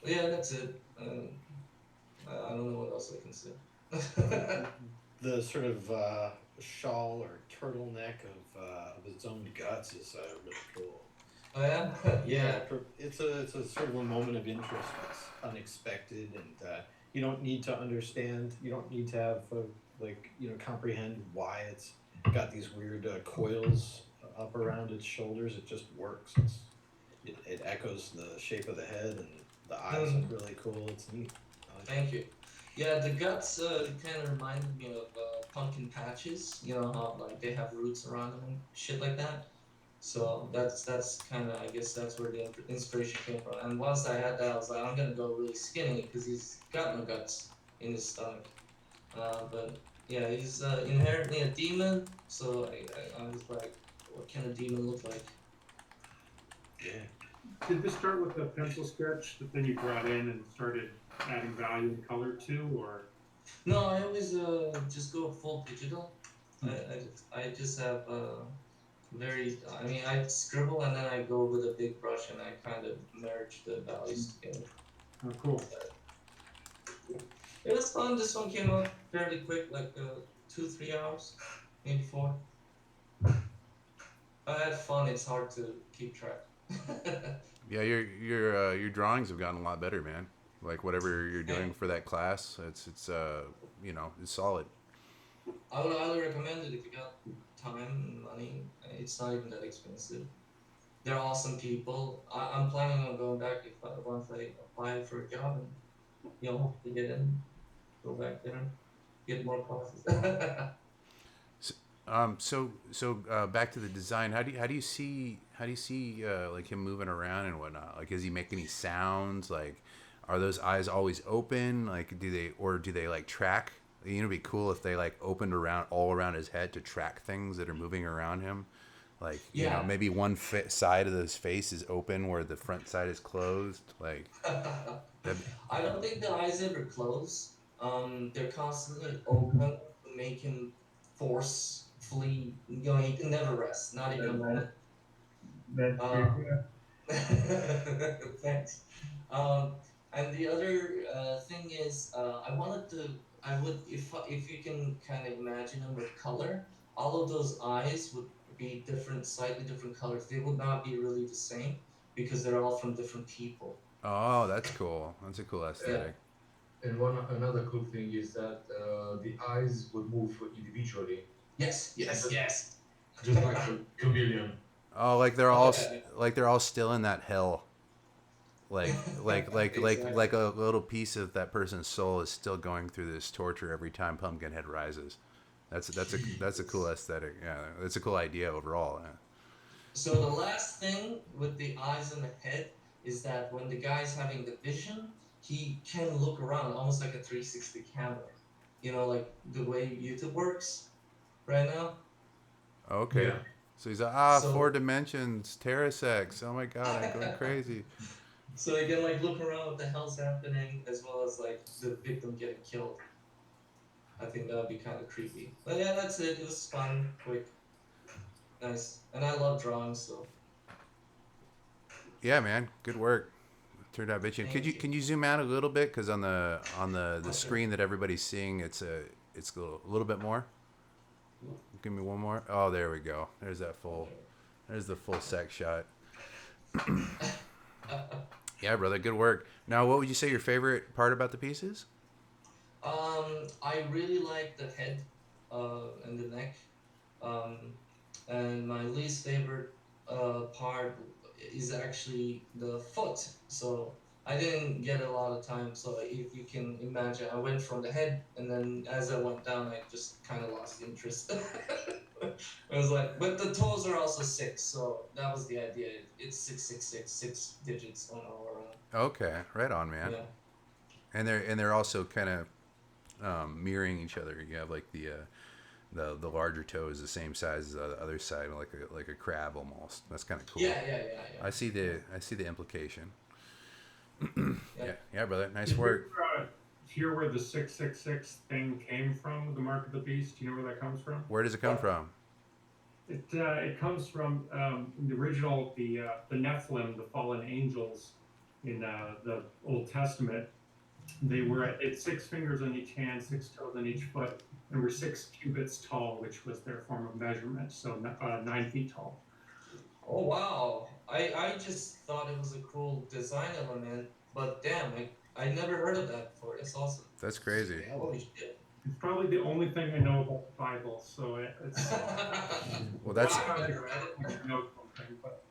Yeah, that's it. I don't know what else I can say. The sort of shawl or turtleneck of its own guts is really cool. Oh yeah, Yeah, it's a sort of a moment of interest that's unexpected, and you don't need to understand. You don't need to have comprehend why it's got these weird coils up around its shoulders. It just works. It echoes the shape of the head, and the eyes look really cool. It's neat. I like it. Thank you. Yeah, the guts kind of reminded me of pumpkin patches. You know how like they have roots around them and shit like that. So that's kind of I guess that's where the inspiration came from. And once I had that, I was like, I'm gonna go really skinny because he's got no guts in his stomach. But yeah, he's inherently a demon. So I was like, what can a demon look like? Yeah. Did this start with a pencil sketch that then you brought in and started adding value and color to, or? No, I always just go full digital. I just have I mean, I scribble and then I go with a big brush and I kind of merge the values together. Oh, cool. It was fun. This one came out fairly quick, like 2-3 hours, maybe 4. I had fun. It's hard to keep track. yeah. Your drawings have gotten a lot better, man. Like whatever you're doing for that class, it's it's solid. I would highly recommend it if you got time and money. It's not even that expensive. They're awesome people. I'm planning on going back once I apply for a job and hopefully get in, go back there, get more classes. Back to the design. How do you see like him moving around and whatnot? Like, does he make any sounds? Like, are those eyes always open? Like, do they like track? It'd be cool if they like opened around all around his head to track things that are moving around him. Like, Yeah. maybe one side of his face is open where the front side is closed. Like, that'd be, I don't think the eyes ever close. They're constantly open to make him forcefully, he can never rest, not even a moment. That's Uh, true. Thanks. Um, and the other thing is, I would, if you can kind of imagine them with color, all of those eyes would be different, slightly different colors. They would not be really the same because they're all from different people. Oh, that's cool. That's a cool aesthetic. And another cool thing is that the eyes would move individually, Yes. just like a chameleon. Oh, like they're all still in that hell. Exactly. Like a little piece of that person's soul is still going through this torture every time Pumpkinhead rises. That's a cool Jesus. aesthetic. Yeah, it's a cool idea overall. Yeah. So the last thing with the eyes and the head is that when the guy's having the vision, he can look around almost like a 360 camera. You know, like the way YouTube works right now. Okay. Yeah. So he's like, four So dimensions, Terrasex. Oh my god, I'm going crazy. so he can like look around what the hell's happening as well as like the victim getting killed. I think that would be kind of creepy. But yeah, that's it. It was fun, quick, nice, and I love drawing, so Yeah, man, good work. Turned out bitchin'. thank you. Can you zoom out a little bit? Because on the Okay. screen that everybody's seeing, it's a little bit more. Give me one more. Oh, there we go. There's that full. There's the full sec shot. Yeah, brother, good work. Now, what would you say your favorite part about the piece is? I really like the head, and the neck. Um, and my least favorite part is actually the foot. So I didn't get a lot of time. So if you can imagine, I went from the head, and then as I went down, I just kind of lost interest. I was like, but the toes are also 6, so that was the idea. It's 666, 6 digits on all around. Okay, right on, man. Yeah. And they're also kind of mirroring each other. You have like the larger toe is the same size as the other side, like a crab almost. That's kind of cool. Yeah. I see the implication. Yeah. Yeah, brother. Nice Did you work. hear where the 666 thing came from? The mark of the beast. Do you know where that comes from? Where does it come from? It comes from in the original the Nephilim, the fallen angels in the Old Testament. They were at 6 fingers on each hand, 6 toes on each foot, and were 6 cubits tall, which was their form of measurement. So 9 feet tall. Oh wow! I just thought it was a cool design element, but damn, I never heard of that before. That's awesome. That's crazy. Holy shit! It's probably the only thing I know about the Bible. So it's Well, that's Wow, I never read it. know something, but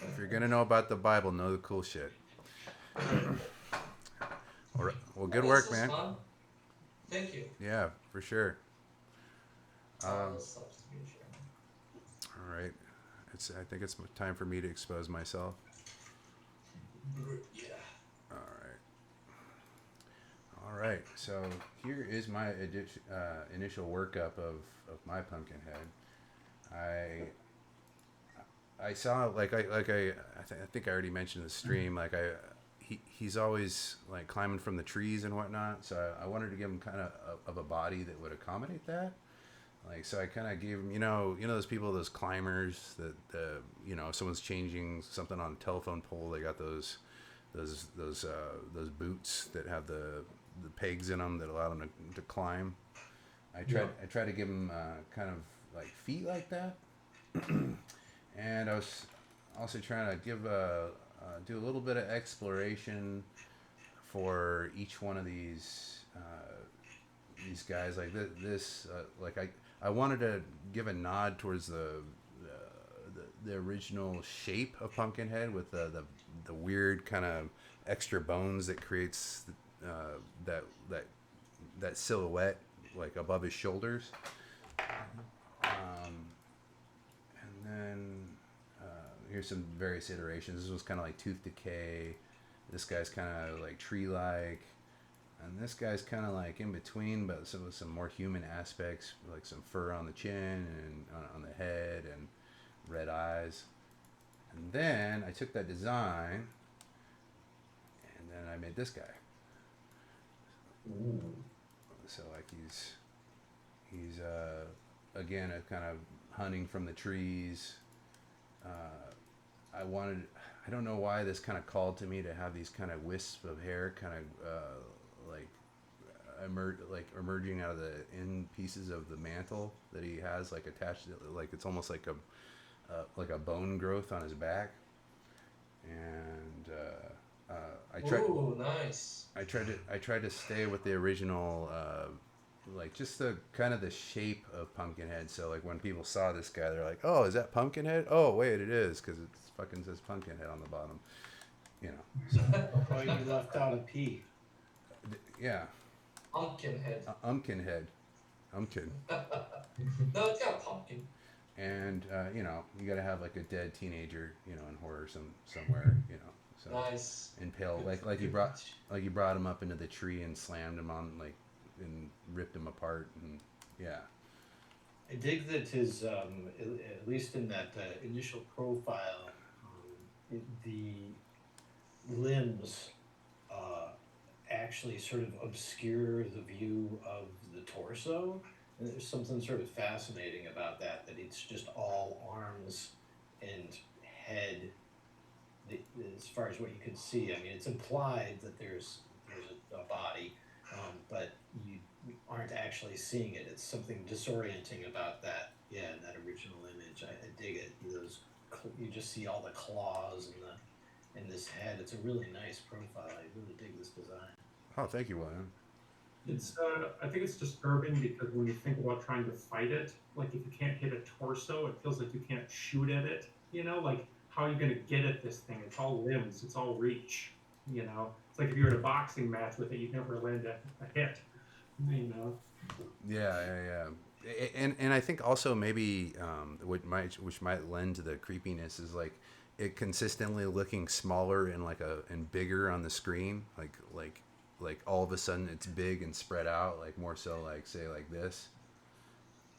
if you're gonna know about the Bible, know the cool shit. All right. Well, good This work, was man. fun. Thank you. Yeah, for sure. This sucks to be sure. All right. I think it's time for me to expose myself. Yeah. All right. All right. So here is my initial workup of my Pumpkinhead. I saw I think I already mentioned in the stream he's always like climbing from the trees and whatnot. So I wanted to give him kind of a body that would accommodate that. Like, so I kind of gave him, those people, those climbers that, if someone's changing something on a telephone pole, they got those boots that have the pegs in them that allow them to climb. I tried to give him kind of like feet like that. And I was also trying to do a little bit of exploration for each one of these guys. Like this, I wanted to give a nod towards the original shape of Pumpkinhead with the weird kind of extra bones that creates that silhouette like above his shoulders. And then here's some various iterations. This was kind of like tooth decay. This guy's kind of like tree-like. And this guy's kind of like in between, but with some more human aspects, like some fur on the chin and on the head and red eyes. And then I took that design and then I made this guy. Ooh. So like he's again a kind of hunting from the trees. I don't know why this kind of called to me to have these kind of wisps of hair kind of emerging out of the end pieces of the mantle that he has like attached, like it's almost like a bone growth on his back. and I tried. Ooh, nice. I tried to stay with the original, like just the kind of the shape of Pumpkinhead. So like when people saw this guy, they're like, "Oh, is that Pumpkinhead? Oh, wait, it is because it fucking says Pumpkinhead on the bottom." You know. So Oh, you left out a P. yeah, Pumpkinhead. Umpkinhead, Umpkin, No, it's got a pumpkin. and you know you got to have like a dead teenager, you know, in horror somewhere, you know. So Nice. impale Good, like you good. brought him up into the tree and slammed him on like and ripped him apart and yeah. I dig that his, at least in that initial profile, the limbs actually sort of obscure the view of the torso. And there's something sort of fascinating about that, that it's just all arms and head as far as what you can see. I mean, it's implied that there's a body, but you aren't actually seeing it. It's something disorienting about that. Yeah, that original image. I dig it. You just see all the claws and this head. It's a really nice profile. I really dig this design. Oh, thank you, William. It's I think it's disturbing because when you think about trying to fight it, like if you can't hit a torso, it feels like you can't shoot at it. You know, like how are you gonna get at this thing? It's all limbs, it's all reach. You know, it's like if you're in a boxing match with it, you never land a hit. You know. Yeah. And I think also maybe which might lend to the creepiness is like it consistently looking smaller and bigger on the screen, like all of a sudden it's big and spread out, like more so like say like this,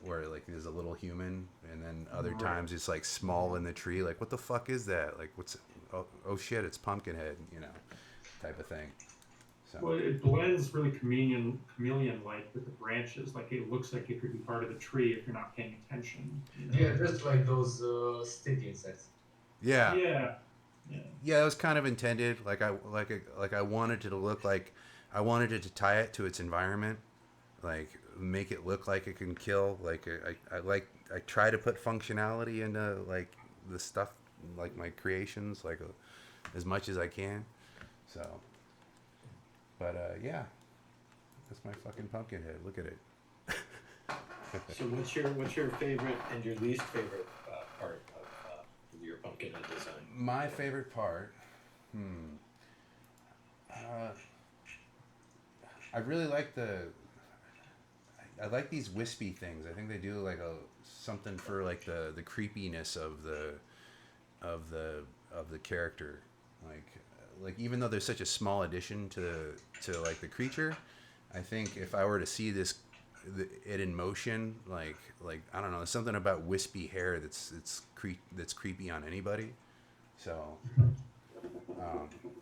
where like there's a little human, and then other Right. times it's like small in the tree, like what the fuck is that? Like what's oh shit, it's Pumpkinhead, you know, type of thing. So Well, it blends really chameleon-like with the branches. Like it looks like it could be part of the tree if you're not paying attention. You know? Yeah, just like those stick insects. yeah. Yeah. Yeah, it was kind of intended. I wanted it to look like I wanted it to tie it to its environment, like make it look like it can kill. I try to put functionality into like the stuff, like my creations, as much as I can. So, but yeah, that's my fucking Pumpkinhead. Look at it. So what's your favorite and your least favorite part of your Pumpkinhead design? My favorite part. I really like I like these wispy things. I think they do like something for like the creepiness of the character. Like even though there's such a small addition to like the creature, I think if I were to see it in motion, like I don't know, there's something about wispy hair that's creepy on anybody. So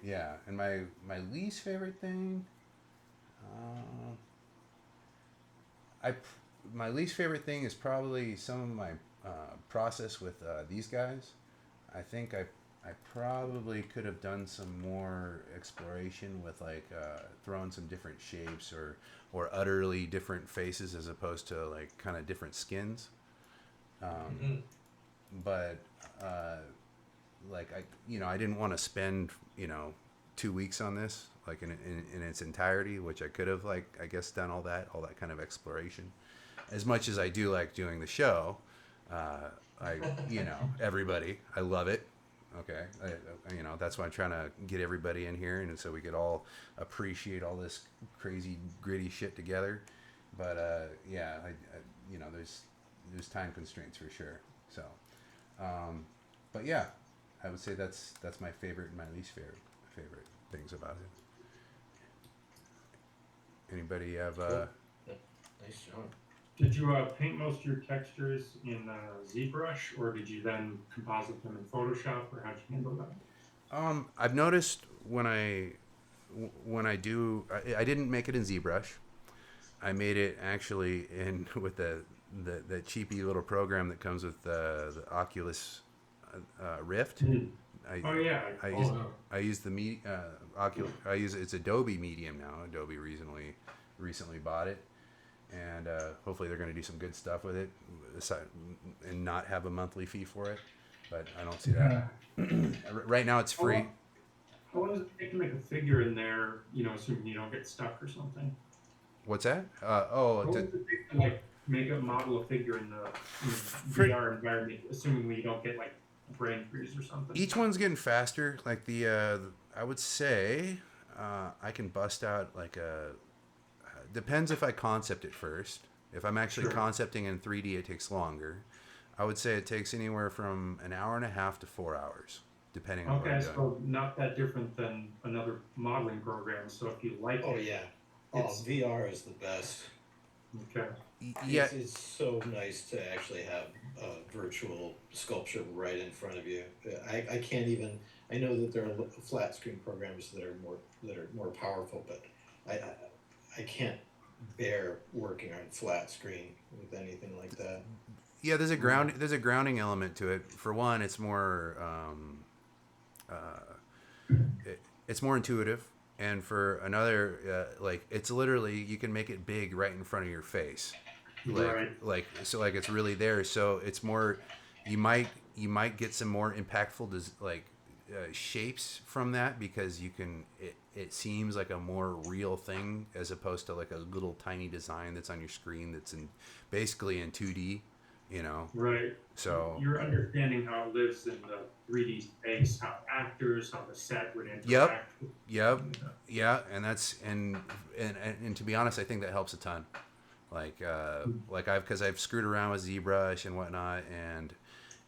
yeah, and my least favorite thing. I my least favorite thing is probably some of my process with these guys. I think I probably could have done some more exploration with throwing some different shapes or utterly different faces as opposed to like kind of different skins. But I didn't want to spend 2 weeks on this like in its entirety, which I could have I guess done all that kind of exploration. As much as I do like doing the show, everybody, I love it. Okay, that's why I'm trying to get everybody in here, and so we could all appreciate all this crazy gritty shit together. But there's time constraints for sure. So, but yeah, I would say that's my favorite and my least favorite things about it. Anybody have Cool. Yeah, nice job. Did you paint most of your textures in ZBrush, or did you then composite them in Photoshop, or how'd you handle that? I've noticed when I do, I didn't make it in ZBrush. I made it actually in with the cheapy little program that comes with the Oculus Rift. I use the Oculus. It's Adobe Medium now. Adobe recently bought it, and hopefully they're going to do some good stuff with it, and not have a monthly fee for it. but I don't see that. Right now it's free. How long does it take to make a figure in there? Assuming you don't get stuck or something. What's that? How long does it take to like make a model a figure in the VR environment, assuming we don't get like brain freeze or something? Each one's getting faster. Like I would say, I can bust out like depends if I concept it first. If I'm actually concepting in 3D, it takes longer. I would say it takes anywhere from an hour and a half to 4 hours, depending on what I'm doing. So not that different than another modeling program. So if you like Oh yeah. VR is the best. Okay. Yeah. It's so nice to actually have virtual sculpture right in front of you. I can't even. I know that there are flat screen programs that are more powerful, but I can't bear working on flat screen with anything like that. Yeah, there's a grounding element to it. For one, it's more it's more intuitive, and for another, like it's literally you can make it big right in front of your face, like it's really there. So it's more you might get some more impactful shapes from that because you can it seems like a more real thing as opposed to like a little tiny design that's on your screen that's basically in 2D. Right. So you're understanding how it lives in the 3D space, how actors, how the set would interact. Yep. Yeah, and that's and to be honest, I think that helps a ton. Because I've screwed around with ZBrush and whatnot,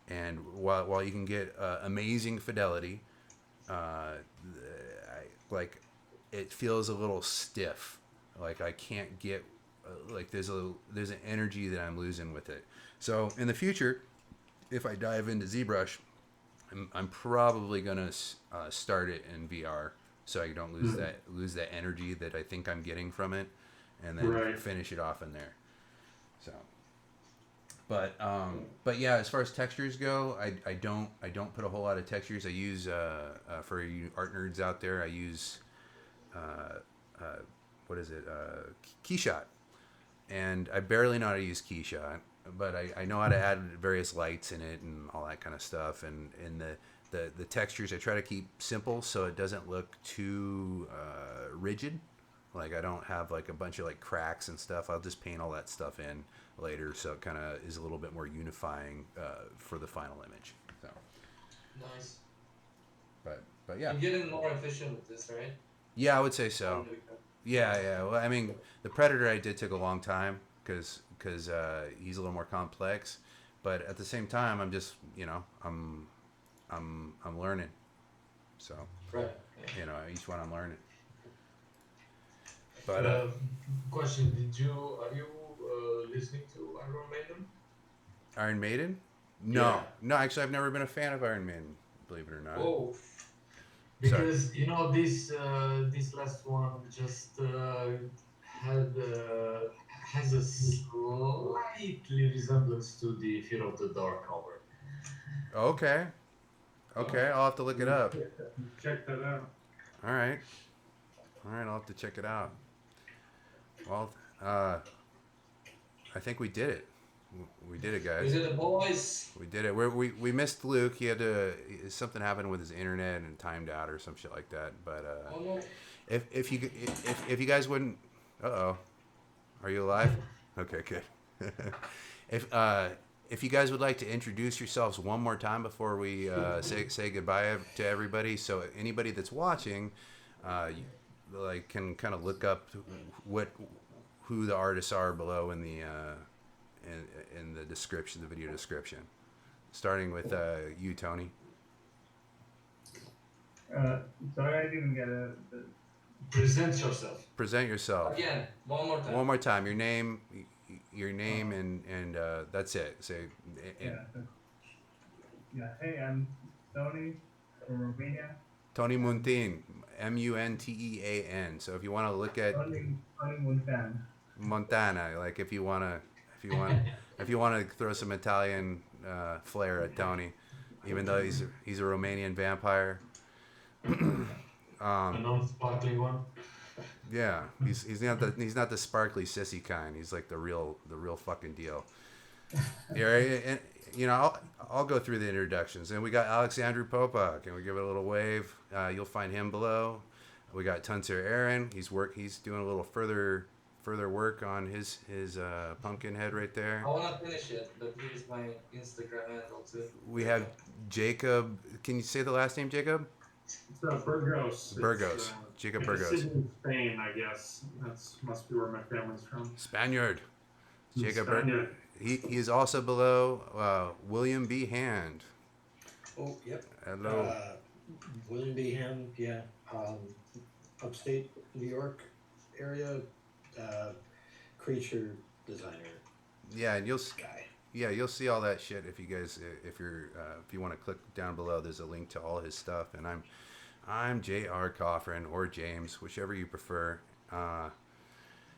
and while you can get amazing fidelity, it feels a little stiff. Like I can't get there's an energy that I'm losing with it. So in the future, if I dive into ZBrush, I'm probably gonna start it in VR so I don't lose that energy that I think I'm getting from it, and then finish it off in there. So, but yeah, as far as textures go, I don't put a whole lot of textures. I use for you art nerds out there, I use what is it, Keyshot, and I barely know how to use Keyshot. But I know how to add various lights in it and all that kind of stuff. And the textures I try to keep simple so it doesn't look too rigid. Like I don't have like a bunch of like cracks and stuff. I'll just paint all that stuff in later so it kind of is a little bit more unifying for the final image. So Nice. But yeah. You're getting more efficient with this, right? Yeah, I would say so. Yeah. Well, I mean, the Predator I did took a long time because he's a little more complex, but at the same time I'm just I'm learning, so each one I'm learning. But question: are you listening to Iron Maiden? Iron Maiden? No, actually I've never been a fan of Iron Maiden, believe it or not. Oh, because this last one just has a slightly resemblance to the Fear of the Dark cover. Okay, I'll have to look it up. Check that out. All right, I'll have to check it out. Well, I think we did it. We did it, guys. We did it, boys. We did it. We missed Luke. He had something happened with his internet and timed out or some shit like that. But Oh no. if you guys wouldn't, are you alive? Okay, good. If you guys would like to introduce yourselves one more time before we say goodbye to everybody, so anybody that's watching, can kind of look up who the artists are below in the in the description, the video description, starting with you, Tony. Sorry, I didn't get it. Present yourself. Present yourself. Again, one more time. One more time. Your name, and that's it. Say. Hey, I'm Tony from Romania. Tony Muntean, Muntean. So if you want to look at Tony Muntean. Montana, like if you want to throw some Italian flair at Tony, even though he's a Romanian vampire. A non-sparkling one. Yeah, he's not the sparkly sissy kind. He's like the real fucking deal. Yeah, and I'll go through the introductions. And we got Alexandru Popak, and we give it a little wave. You'll find him below. We got Tuncer Aaron. He's doing a little further work on his Pumpkinhead right there. I want to finish it, but here's my Instagram handle too. We have Jacob. Can you say the last name, Jacob? It's Burgos. Burgos. Jacob Burgos. Sydney, Spain, I guess. Must be where my family's from. Spaniard. Jacob Burgos. Spaniard. He is also below William B. Hand. Oh, yep. Hello. William B. Ham, yeah. Upstate New York area, creature designer Yeah, and you'll guy. you'll see all that shit if you guys if you want to click down below. There's a link to all his stuff, and I'm J.R. Coffrin or James, whichever you prefer.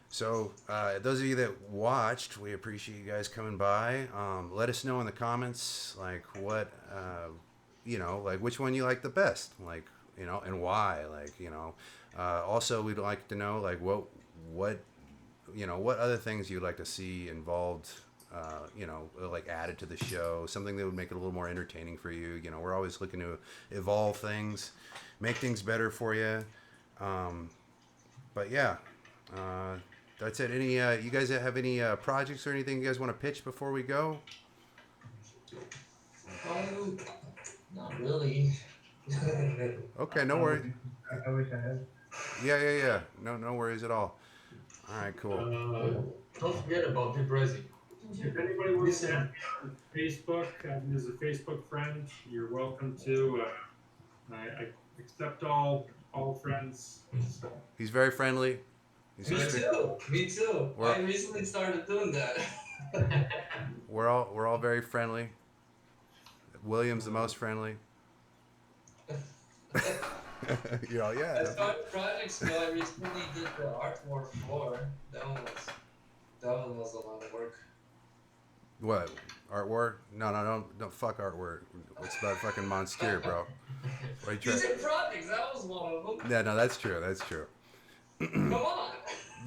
So those of you that watched, we appreciate you guys coming by. Let us know in the comments like what like which one you like the best, like and why, like also we'd like to know like what what other things you'd like to see involved, like added to the show, something that would make it a little more entertaining for you. We're always looking to evolve things, make things better for you. But yeah, that's it. Any you guys have any projects or anything you guys want to pitch before we go? Not really. Okay, no worries. I wish I had. Yeah. No worries at all. All right, cool. Don't forget about Deep Resi. If anybody wants to add me on Facebook, as a Facebook friend, you're welcome to. I accept all friends. So. He's very friendly. Me too. I recently started doing that. We're all very friendly. William's the most friendly. Yeah. As far as projects go, I recently did the Art War 4. That one was a lot of work. What? Art War? No, don't fuck Art War. It's about fucking Monstieur, bro. These are projects. That was one of them. Yeah, no, that's true. Come on.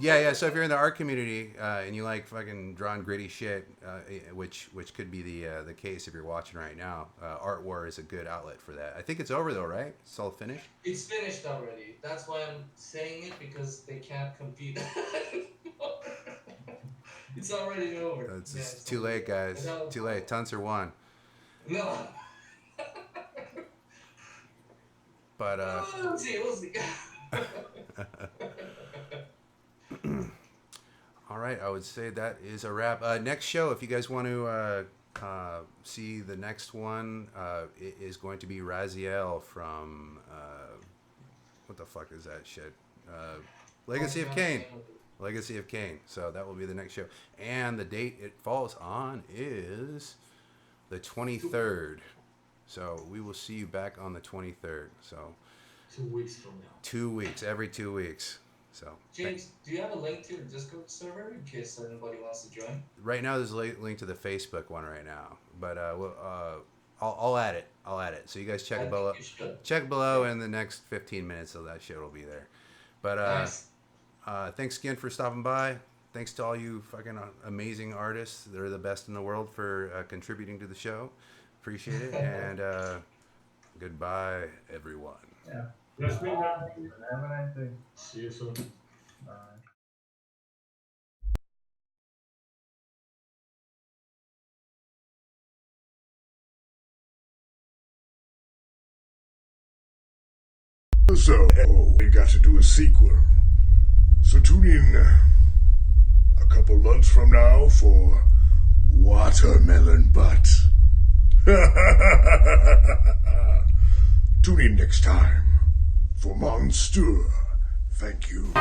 Yeah. So if you're in the art community and you like fucking drawing gritty shit, which could be the case if you're watching right now, Art War is a good outlet for that. I think it's over though, right? It's all finished. It's finished already. That's why I'm saying it, because they can't compete. It's already over. It's too late, guys. Too late. Tuncer won. No. But we'll see. all right, I would say that is a wrap. Next show, if you guys want to see the next one, it is going to be Raziel from what the fuck is that shit? Legacy of Kain. Legacy of Kain. So that will be the next show, and the date it falls on is the 23rd. So we will see you back on the 23rd. So 2 weeks from now. 2 weeks, every 2 weeks. So James, do you have a link to your Discord server in case anybody wants to join? right now there's a link to the Facebook one right now, but I'll add it. So you guys check below. Check below, and in the next 15 minutes, so that shit will be there. But Nice. thanks again for stopping by. Thanks to all you fucking amazing artists. They're the best in the world for contributing to the show. Appreciate it, and goodbye, everyone. Yeah. Yes, we have. Have a nice day. See you soon. Bye. So, we got to do a sequel. So tune in a couple months from now for Watermelon Butt. Tune in next time for Monstieur. Thank you.